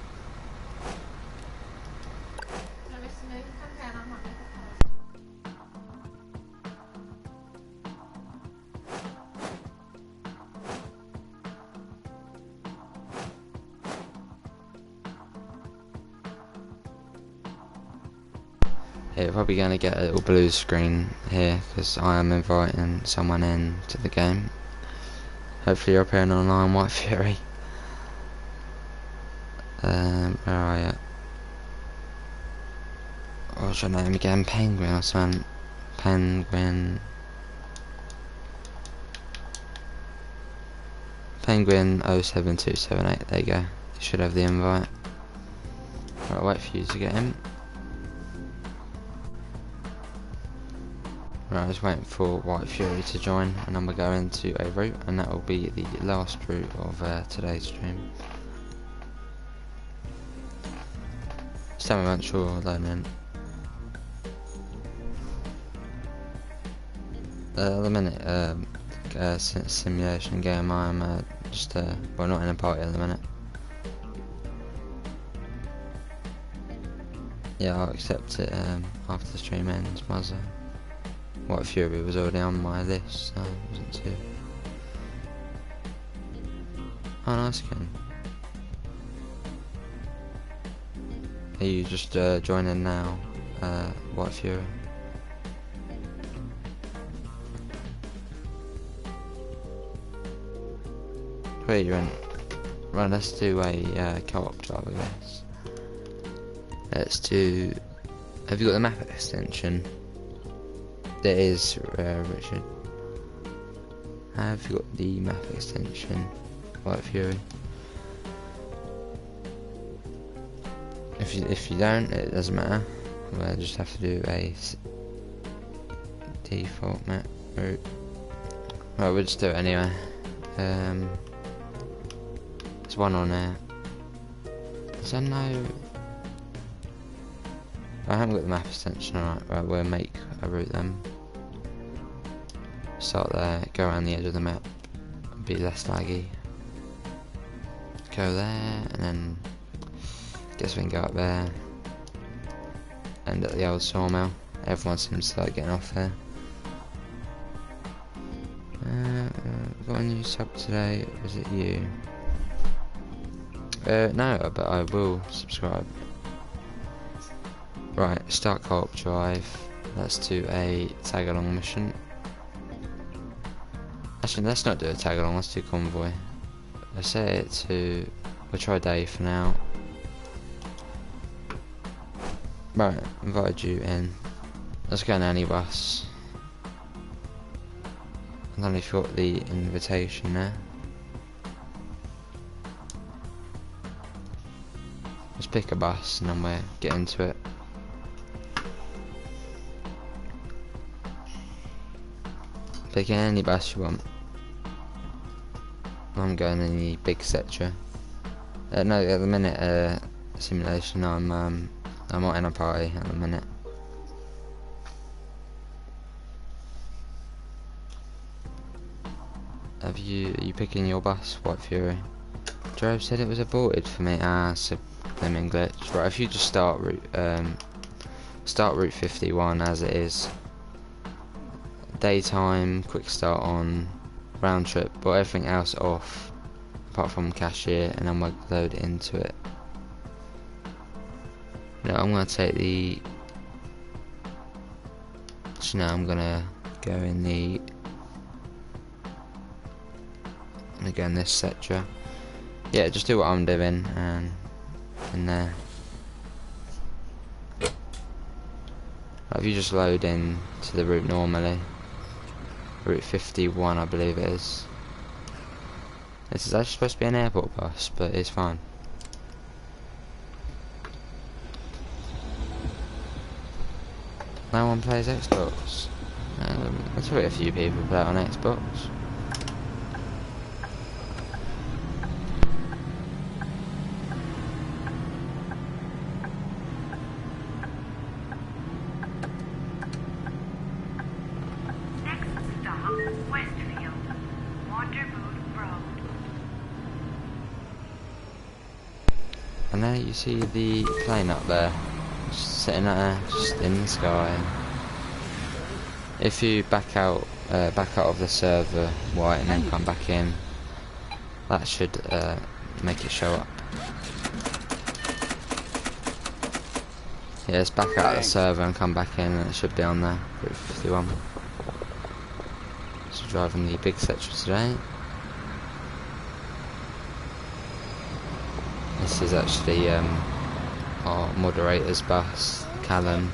Yeah, you're probably going to get a little blue screen here because I am inviting someone in to the game. Hopefully you're appearing online, White Fury. Where are you? What's your name again? Penguin or something? Penguin 07278, there you go. You should have the invite. Right, wait for you to get in. Right, I was waiting for White Fury to join, and then we're going to a route, and that will be the last route of today's stream. Just tell me once you're loading. The minute simulation game, I'm we're not in a party at the minute. Yeah, I'll accept it after the stream ends, Muzzer. White Fury was already on my list, so it wasn't too. Oh, nice game. Are you just joining now, White Fury? Wait, you're in. Right, let's do a co-op job, I guess. Let's do. Have you got the map extension? There is, Richard. Have you got the map extension, White Fury? If you don't, it doesn't matter. We'll just have to do a default map route. Right, we'll just do it anyway. There's one on there. Is there no? I haven't got the map extension. Right, we'll make a route then. Start there, go around the edge of the map, be less laggy. Go there, and then guess we can go up there. End at the old sawmill. Everyone seems to like getting off there. Got a new sub today, or is it you? No, but I will subscribe. Right, start co-op drive. Let's do a tag along mission. Actually, let's not do a tag along, let's do convoy. Let's set it to. We'll try day for now. Right, invited you in. Let's go on any bus. I don't know if you got the invitation there. Let's pick a bus and then we'll get into it. Pick any bus you want. I'm going in the big sector. No, at the minute, simulation. I'm not in a party at the minute. Are you picking your bus, White Fury? Drove said it was aborted for me. So blaming glitch. Right, if you just start route 51 as it is. Daytime, quick start on, round trip, but everything else off, apart from cashier, and then we'll load into it. No, I'm gonna take the. So now I'm gonna go in the. I'm gonna go in this sector. yeah, just do what I'm doing, and in there. If you just load in to the route normally, route 51 I believe it is. This is actually supposed to be an airport bus, but it's fine. No one plays Xbox. There's probably a few people play it on Xbox. Next stop, Westfield, Wandermood Road. And there you see the plane up there, just sitting there, just in the sky. If you back out of the server white and then come back in, that should make it show up. Yeah, just back out of the server and come back in, and it should be on there. Route 51. So driving the big sector today. This is actually our moderator's bus, Callum.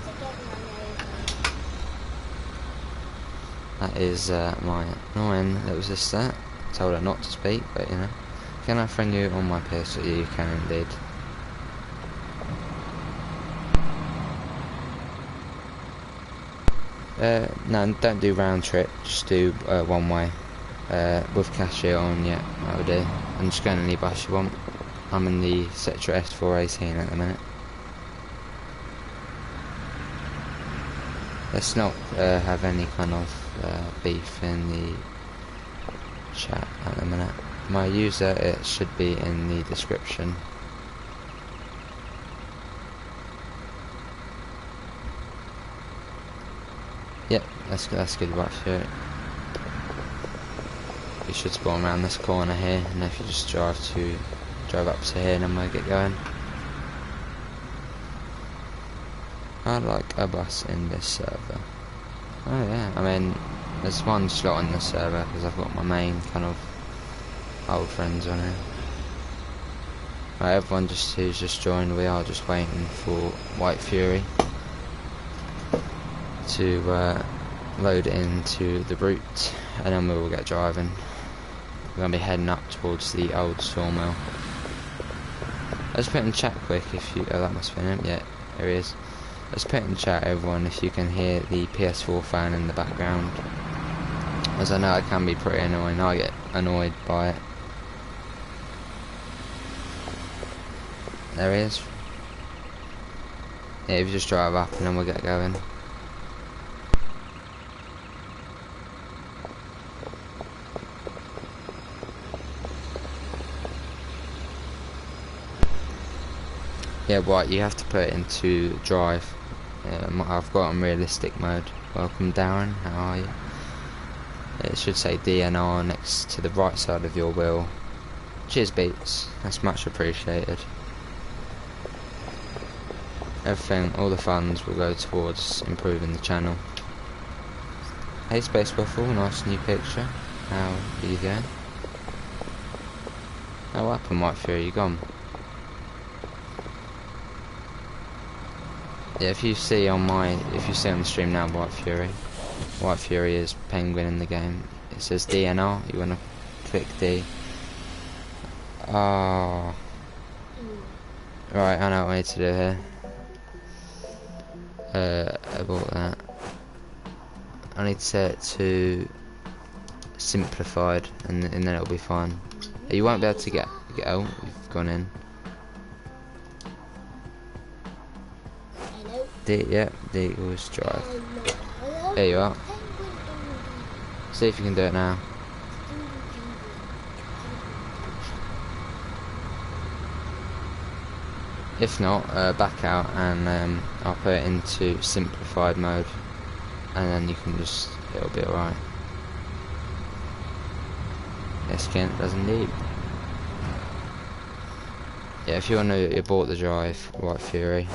That is my annoying little sister. Told her not to speak, but you know. Can I friend you on my PS? You can indeed. No, don't do round trip, just do one way. With cashier on, yeah, that would do. I'm just going any bus you want. I'm in the sector S418 at the minute. Let's not have any kind of beef in the chat at the minute. My user, it should be in the description. Yep, that's good right for it. You should spawn around this corner here, and if you just drive up to here, and then we'll get going. I like a bus in this server. Oh yeah, I mean, there's one slot in this server because I've got my main kind of old friends on here. Right, everyone who's just joined, we are just waiting for White Fury to load into the route, and then we will get driving. We're going to be heading up towards the old sawmill. Let's put in chat quick if you... oh, that must have been him. Yeah, there he is. Let's put in chat, everyone, if you can hear the PS4 fan in the background. As I know it can be pretty annoying. I get annoyed by it. There he is. Yeah, if you just drive up and then we'll get going. Yeah, right, you have to put it into drive. I've got on realistic mode. Welcome Darren, how are you? It should say DNR next to the right side of your wheel. Cheers Beats, that's much appreciated. Everything, all the funds will go towards improving the channel. Hey Space Waffle, nice new picture. How are you doing? Oh, what happened, White Fury, you gone? Yeah, if you see on the stream now, White Fury is Penguin in the game. It says DNR. You wanna click D. Oh, right. I know what I need to do here. About that. I need to set it to simplified, and then it'll be fine. You won't be able to get out. You've gone in. D, yeah, D equals drive. There you are. See if you can do it now. If not, back out and I'll put it into simplified mode, and then you can just, it'll be alright. Yes, Kent does indeed. Yeah, if you want to abort the drive, White Fury,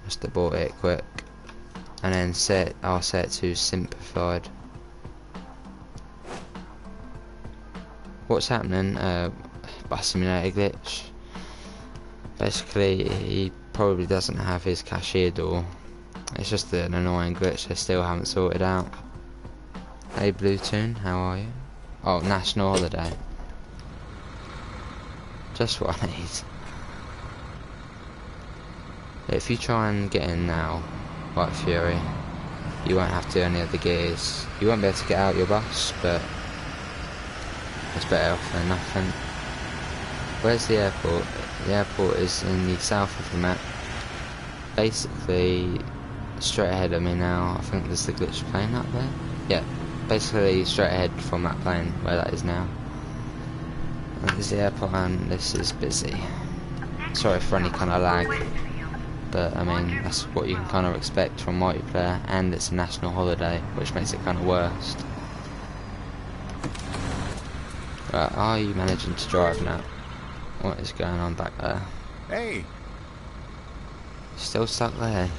just abort it quick, and then I'll set it to simplified. what's happening? Bus simulator glitch. Basically, he probably doesn't have his cashier door. It's just an annoying glitch they still haven't sorted out. Hey Bluetoon, how are you? Oh, national holiday. Just what I need. If you try and get in now, White Fury, you won't have to do any of the gears. You won't be able to get out your bus, but it's better off than nothing. Where's the airport? The airport is in the south of the map. Basically, straight ahead of me now, I think there's the glitch plane up there. Yeah, basically straight ahead from that plane, where that is now. And there's the airport and this is busy. Sorry for any kind of lag, but I mean, that's what you can kind of expect from multiplayer, and it's a national holiday, which makes it kind of worse. Right, are you managing to drive now? What is going on back there? Hey, Still stuck there?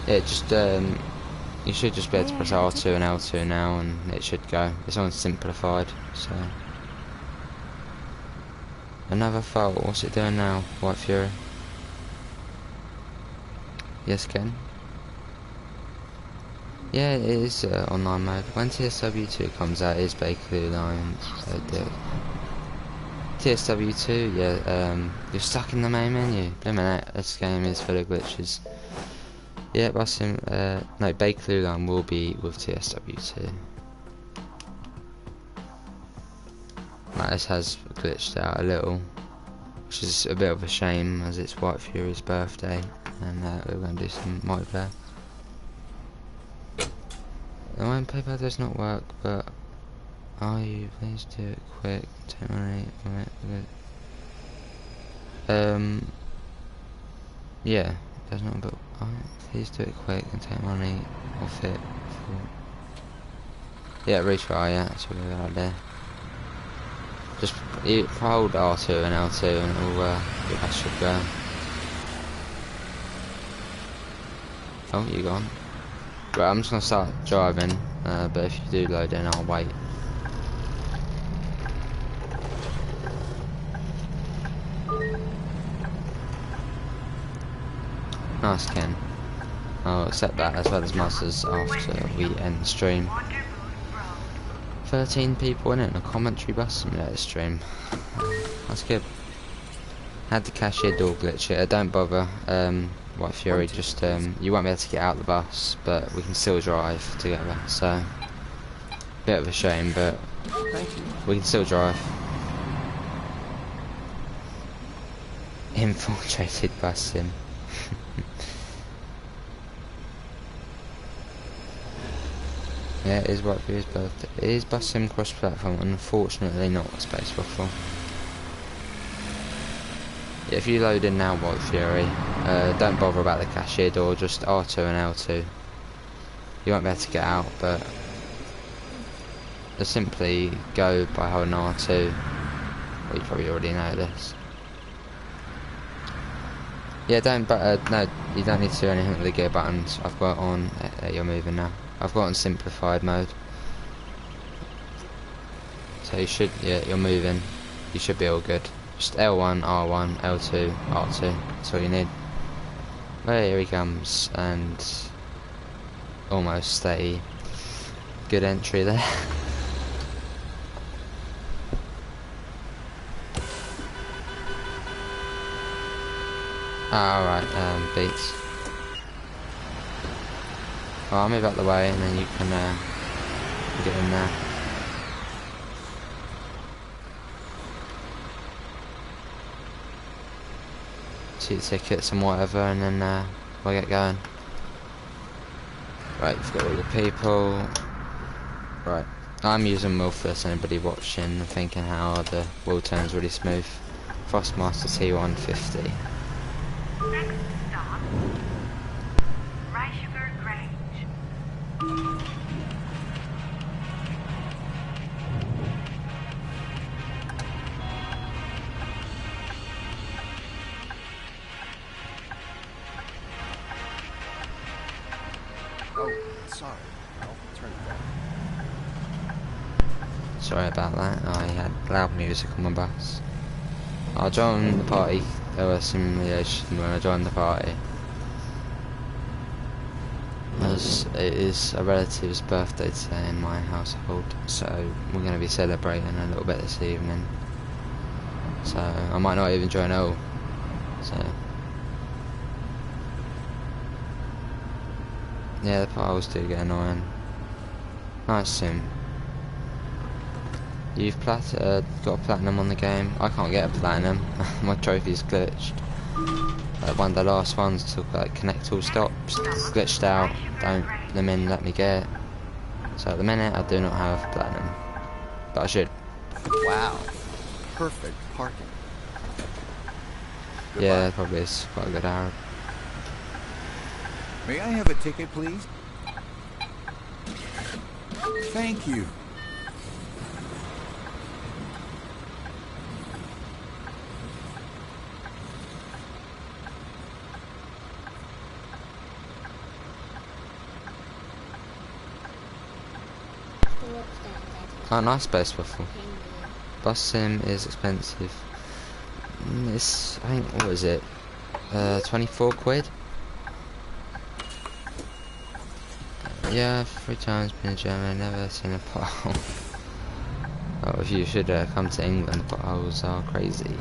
Yeah, just you should just be able to press R2 and L2 now, and it should go. It's on simplified, so. Another fault. What's it doing now, White Fury? Yes, Ken? Yeah, it is online mode. When TSW2 comes out, it is basically line. TSW2, yeah, you're stuck in the main menu. Wait a minute, this game is full of glitches. Yeah, no, Bakerloo line will be with TSW2. Right, this has glitched out a little, which is a bit of a shame as it's White Fury's birthday, and we're going to do some multiplayer. The one paper does not work, but are you? Please do it quick. Take money. Yeah, does not. But please do it quick and take money off it. Yeah, retry. Yeah, that's a good idea. Just hold R2 and L2, and that should go. Oh, you gone? Right, I'm just gonna start driving, but if you do load in, I'll wait. Nice, Ken. I'll accept that as well as Masters after we end the stream. 13 people in it, and a commentary bus simulator stream. That's good. Had the cashier door glitch here. Don't bother. White Fury, just you won't be able to get out the bus, but we can still drive together. So, bit of a shame, but we can still drive. Infiltrated bus sim. Yeah, it is White Fury's birthday. It is bus sim cross-platform, unfortunately not Space Waffle. Yeah, if you load in now, White Fury, don't bother about the cashier door, just R2 and L2. You won't be able to get out, but just simply go by holding R2. Well, you probably already know this. Yeah, no, you don't need to do anything with the gear buttons. I've got on, you're moving now. I've got on simplified mode. So you should, yeah, you're moving. You should be all good. Just L1, R1, L2, R2. That's all you need. Well, here he comes, and almost a good entry there. Alright, beats. Well, I'll move out the way and then you can get in there. See the tickets and whatever, and then we'll get going. Right, you've got all the people. Right, I'm using Wilfless, anybody watching and thinking how the wheel turns really smooth. Frostmaster T150. Next stop, Ricesugar Grange. Oh, sorry. I'll turn it Sorry about that, I had loud music on my bus. I'll join the party. There was simulation when I joined the party. As it is a relative's birthday today in my household, so we're going to be celebrating a little bit this evening. So I might not even join all. So yeah, the files do get annoying. Nice sim. You've got a platinum on the game. I can't get a platinum. My trophy's glitched. One of the last ones took like connect all stops, glitched out. Don't let me get it. So at the minute I do not have platinum, but I should. Wow. Perfect parking. Yeah, it probably is quite a good Arab. May I have a ticket, please? Thank you. Quite a nice space waffle. Bus sim is expensive. It's, I think, what is it? 24 quid? Yeah, 3 times been in Germany, never seen a pothole. Oh, if you should come to England, potholes are crazy.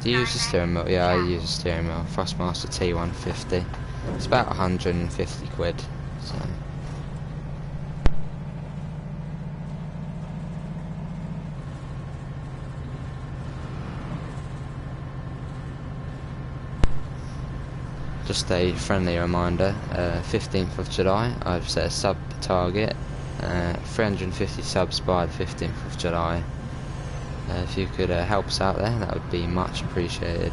Do you use a steering wheel? Yeah, I use a steering wheel. Thrustmaster T150. It's about 150 quid. So. Just a friendly reminder, 15th of July, I've set a sub target, 350 subs by the 15th of July. If you could help us out there, that would be much appreciated.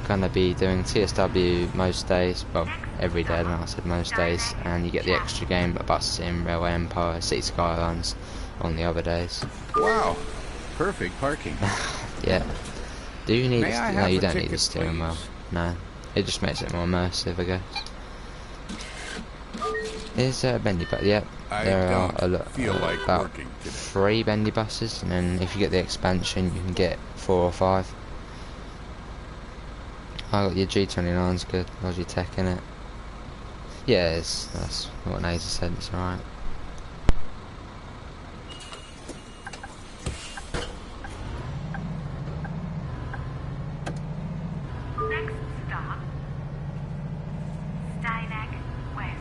Gonna be doing TSW most days, well, every day, I said most days, and you get the extra game, Bus Sim, Railway Empire, City Skylines on the other days. Wow, perfect parking. Yeah. Do you need no, you don't need a ticket, steering wheel. please? No. It just makes it more immersive, I guess. Is there a bendy bus? Yep, there are a lot. Feel like About working today. 3 bendy buses, and then if you get the expansion, you can get 4 or 5. I got your G29's good. How's your tech in it? Yeah, that's what Naser said. It's alright. Next stop, Steineck West.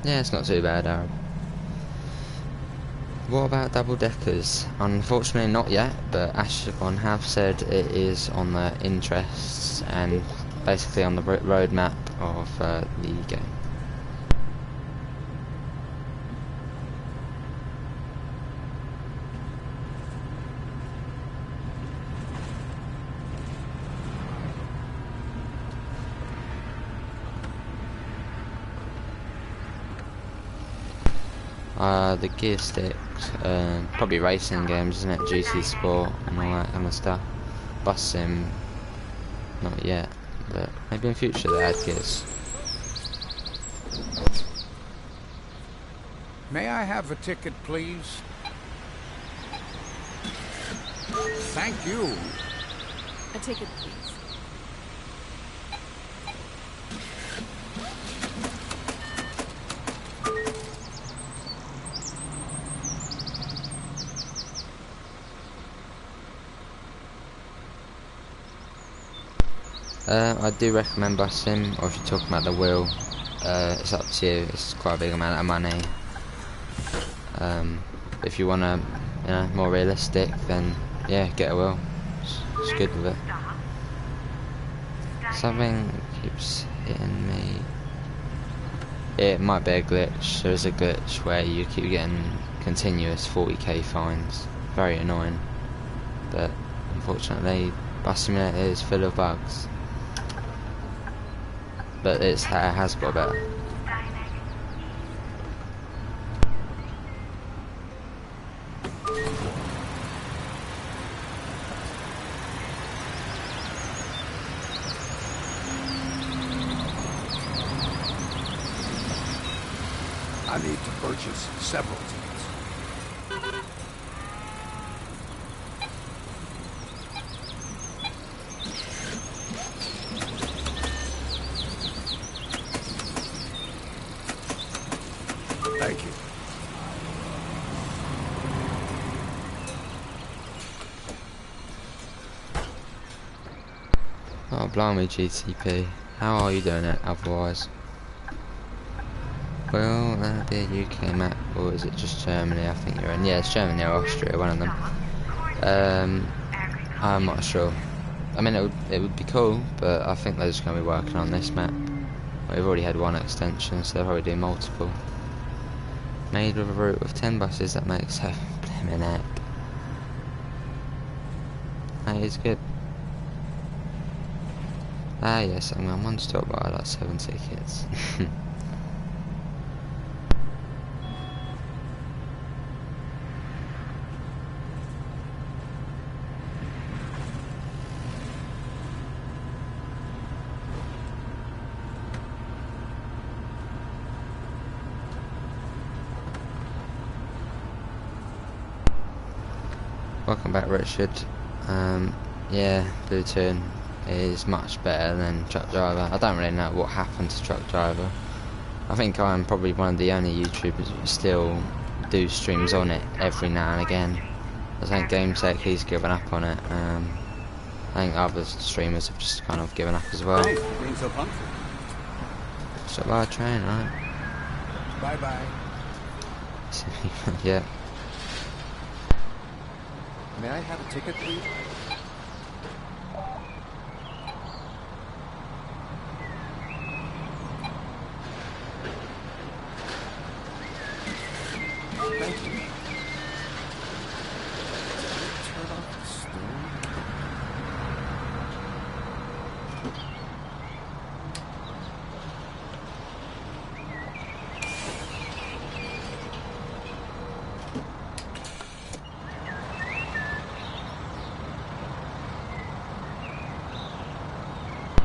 Yeah, it's not too bad, Arab. What about double deckers? Unfortunately not yet, but Ashton have said it is on their interests and basically on the roadmap of the game. The gear sticks, probably racing games, isn't it? GT Sport and all that kind of stuff. Bus sim, not yet, but maybe in future they add gears. May I have a ticket, please? Thank you. A ticket, please. I do recommend Bus Sim, or if you're talking about the wheel, it's up to you. It's quite a big amount of money. If you want to, more realistic, then yeah, get a wheel. It's good with it. Something keeps hitting me. It might be a glitch. There is a glitch where you keep getting continuous 40k fines. Very annoying. But unfortunately, Bus Simulator is full of bugs. But it has got better. I need to purchase several tickets. Thank you. Oh, blimey, GTP. How are you doing it otherwise? Well, that'll be a UK map, or is it just Germany? I think you're in. Yeah, it's Germany or Austria, one of them. I'm not sure. I mean, it would be cool, but I think they're just going to be working on this map. We've already had one extension, so they'll probably do multiple. Made with a route with 10 buses, that makes a blimmin' app. That is good. Ah yes, I'm one stop by like 7 tickets. Welcome back, Richard. Yeah, Platoon is much better than Truck Driver. I don't really know what happened to Truck Driver. I think I'm probably one of the only YouTubers who still do streams on it every now and again. I think GameTech, he's given up on it. I think other streamers have just kind of given up as well. Thanks for being so punctual. So by train, right? Bye-bye. Yeah. May I have a ticket, please? Thank you. Turn off the stove.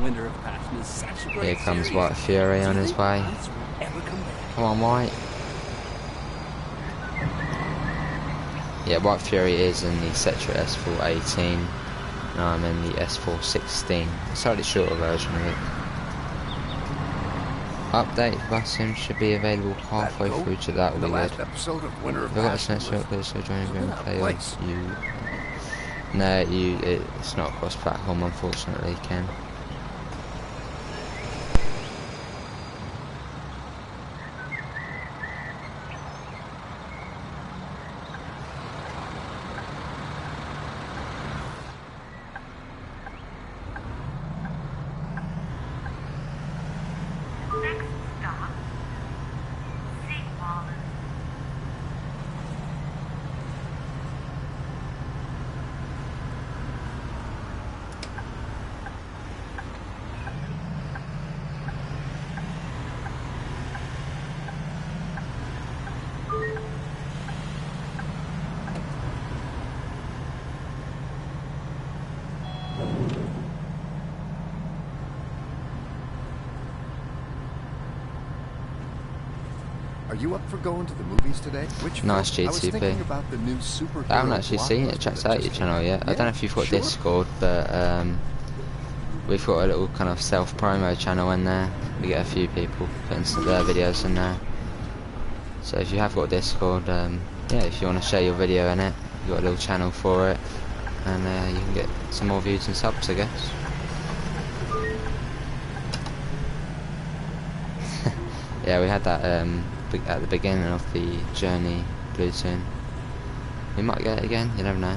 Winter of Passion is such a great Here comes series. White Fury Do on you his think way. Hans will ever come back? Come on, White. Yeah, White Fury is in the Cetra S418, and I'm in the S416, a slightly shorter version of it. Update busing should be available halfway That goat through to that in will the be last good. episode of Winter of If I got a Passion snatch was so join a bit out of gameplay place. or you... No, it's not cross-platform, unfortunately, Ken. Next stop, Seawall. Are you up for going to the movies today? Which Nice film? I was GTP. thinking about the new superhero I haven't actually seen it, blockbuster checked that out your just channel came yet. out. I don't know if you've got Sure. Discord, but we've got a little kind of self-promo channel in there. We get a few people putting some of their videos in there. So if you have got Discord, yeah, if you want to share your video in it, you've got a little channel for it, and you can get some more views and subs, I guess. Yeah, we had that at the beginning of the journey, Platoon. We might get it again, you never know.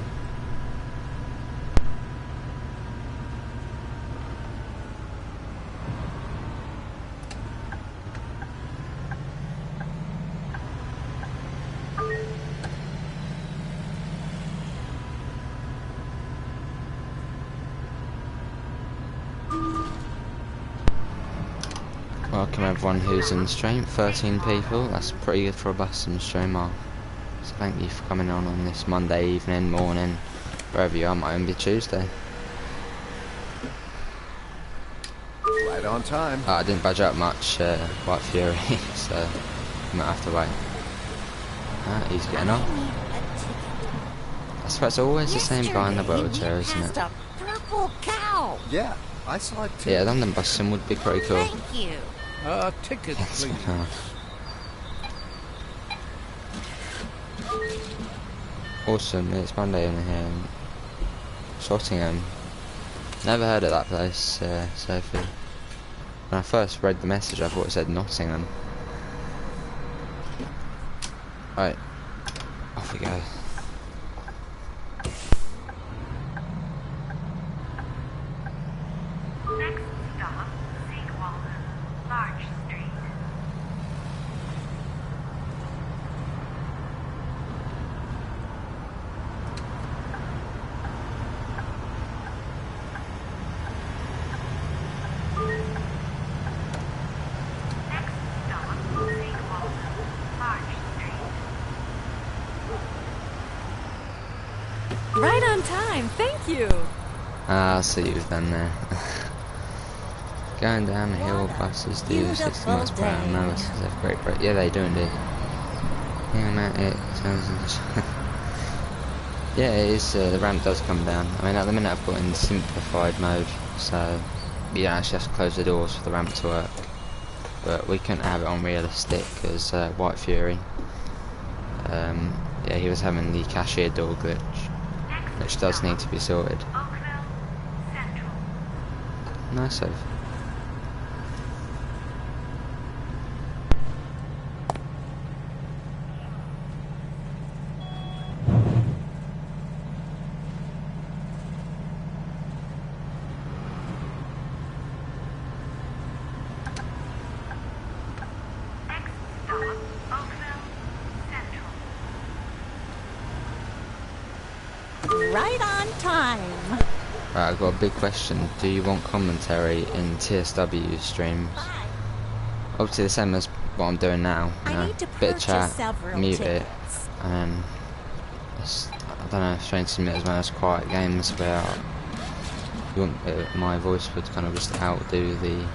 Welcome everyone who's in the stream, 13 people, that's pretty good for a busting stream. So thank you for coming on this Monday evening, morning, wherever you are. Might even be Tuesday. Right on time. I didn't budge up much, White Fury, so You might have to wait. He's getting on. I swear it's always the same guy in the wheelchair, isn't it? A purple cow. Yeah, I saw it too. Yeah, London busing would be pretty cool. Thank you. Ticket, Yes, please. Awesome, it's Monday in here. Shottingham. Never heard of that place, Sophie. When I first read the message, I thought it said Nottingham. Right, off we go. Next stop, Sequel, Large Street. Next stop, Sequel, Large Street. Right on time, thank you. Ah, I see what you've done there. Going down the hill, buses do 60 miles per hour. No, they have great break. Yeah, they do indeed. Yeah, man, it sounds. Yeah, it is. The ramp does come down. I mean, at the minute I've got in simplified mode, so you don't actually have to close the doors for the ramp to work. But we couldn't have it on realistic because White Fury. Yeah, he was having the cashier door glitch, which does need to be sorted. Oakville Central. Nice of. Next stop, Oakville Central. Right on time. Right, I've got a big question. Do you want commentary in TSW streams? Obviously the same as what I'm doing now. You know, I need to bit of purchase chat, several mute tickets. it, and I don't know, strange to me as well as quiet games where you want, my voice would kind of just outdo the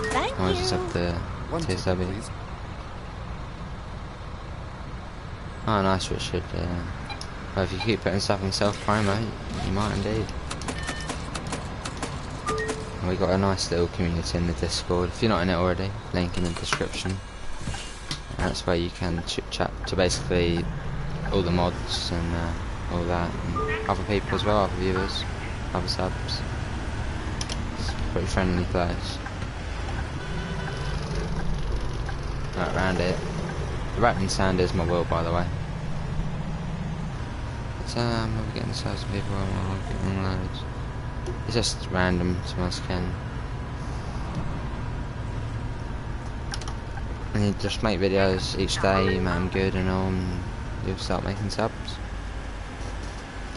Thank noises you. of the One ticket, TSW. please. Oh, nice, Richard. Well, if you keep putting stuff in self-promo, you might indeed. And we got a nice little community in the Discord. If you're not in it already, link in the description. And that's where you can chit-chat to basically all the mods and all that, and other people as well, other viewers, other subs. It's a pretty friendly place. Right, round it. The rattling sound is my will, by the way. We're getting size of people, we're getting loads. It's just random, to us can. And you just make videos each day, you make them good and all, and you'll start making subs.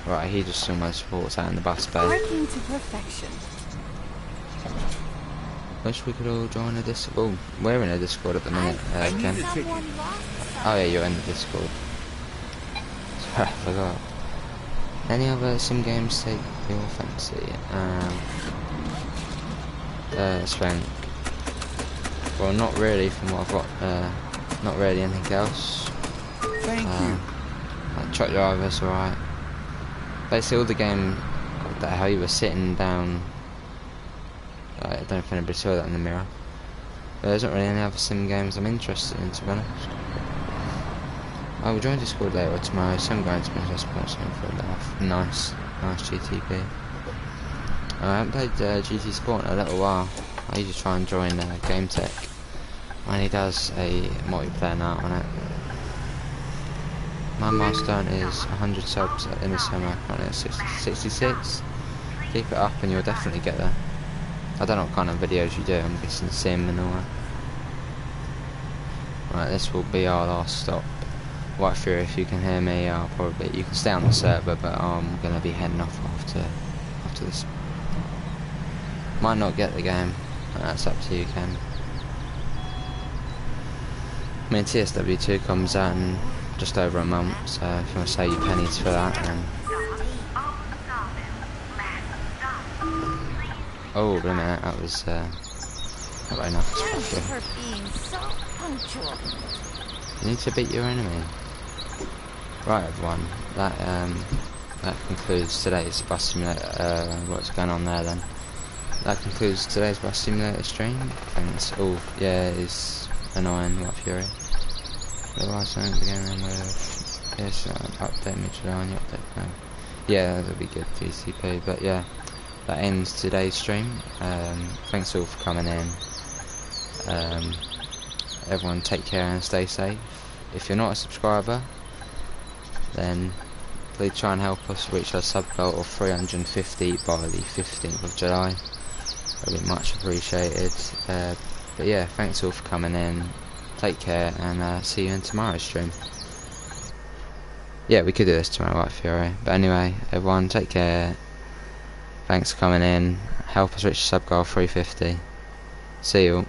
Right, he just almost walks out in the bus bay. Working to perfection. Wish we could all join a Discord. Well, we're in a Discord at the minute, Ken. Someone lost Oh yeah, you're in the Discord. Sorry, I forgot. Any other sim games take your fancy? Strength. Well, not really from what I've got, not really anything else. Thank you. Like Truck Driver's alright. Basically all the game, that how you were sitting down, I don't know if anybody saw that in the mirror. But there isn't really any other sim games I'm interested in, to be honest. I will join Discord later or tomorrow, so I'm going to be sponsoring for a laugh. Nice GTP. I haven't played GT Sport in a little while. I usually try and join Game Tech when he does a multiplayer night on it. My milestone is 100 subs in the summer, currently at 66. Keep it up and you'll definitely get there. I don't know what kind of videos you do, I'm guessing sim and all that. Right, this will be our last stop. White Fury, if you can hear me, I'll probably, you can stay on the server, but I'm going to be heading off after this. Might not get the game, that's up to you, Ken. I mean, TSW2 comes out in just over a month, so if you want to save your pennies for that, then... Oh, wait a minute, that was not very nice. Thanks for being so punctual. You need to beat your enemy. Right, everyone. That concludes today's bus simulator. What's going on there then? That concludes today's bus simulator stream. Thanks. Oh, yeah, it's annoying. What fury? Otherwise, I don't begin with this update me on your update now. Yeah, that'll be good, VCP. But yeah, that ends today's stream. Thanks all for coming in. Everyone take care and stay safe. If you're not a subscriber, then please try and help us reach our sub goal of 350 by the 15th of July. That'll be much appreciated. But yeah, thanks all for coming in. Take care and see you in tomorrow's stream. Yeah, we could do this tomorrow, right, Fury? But anyway, everyone, take care. Thanks for coming in. Help us reach the sub goal 350. See you all.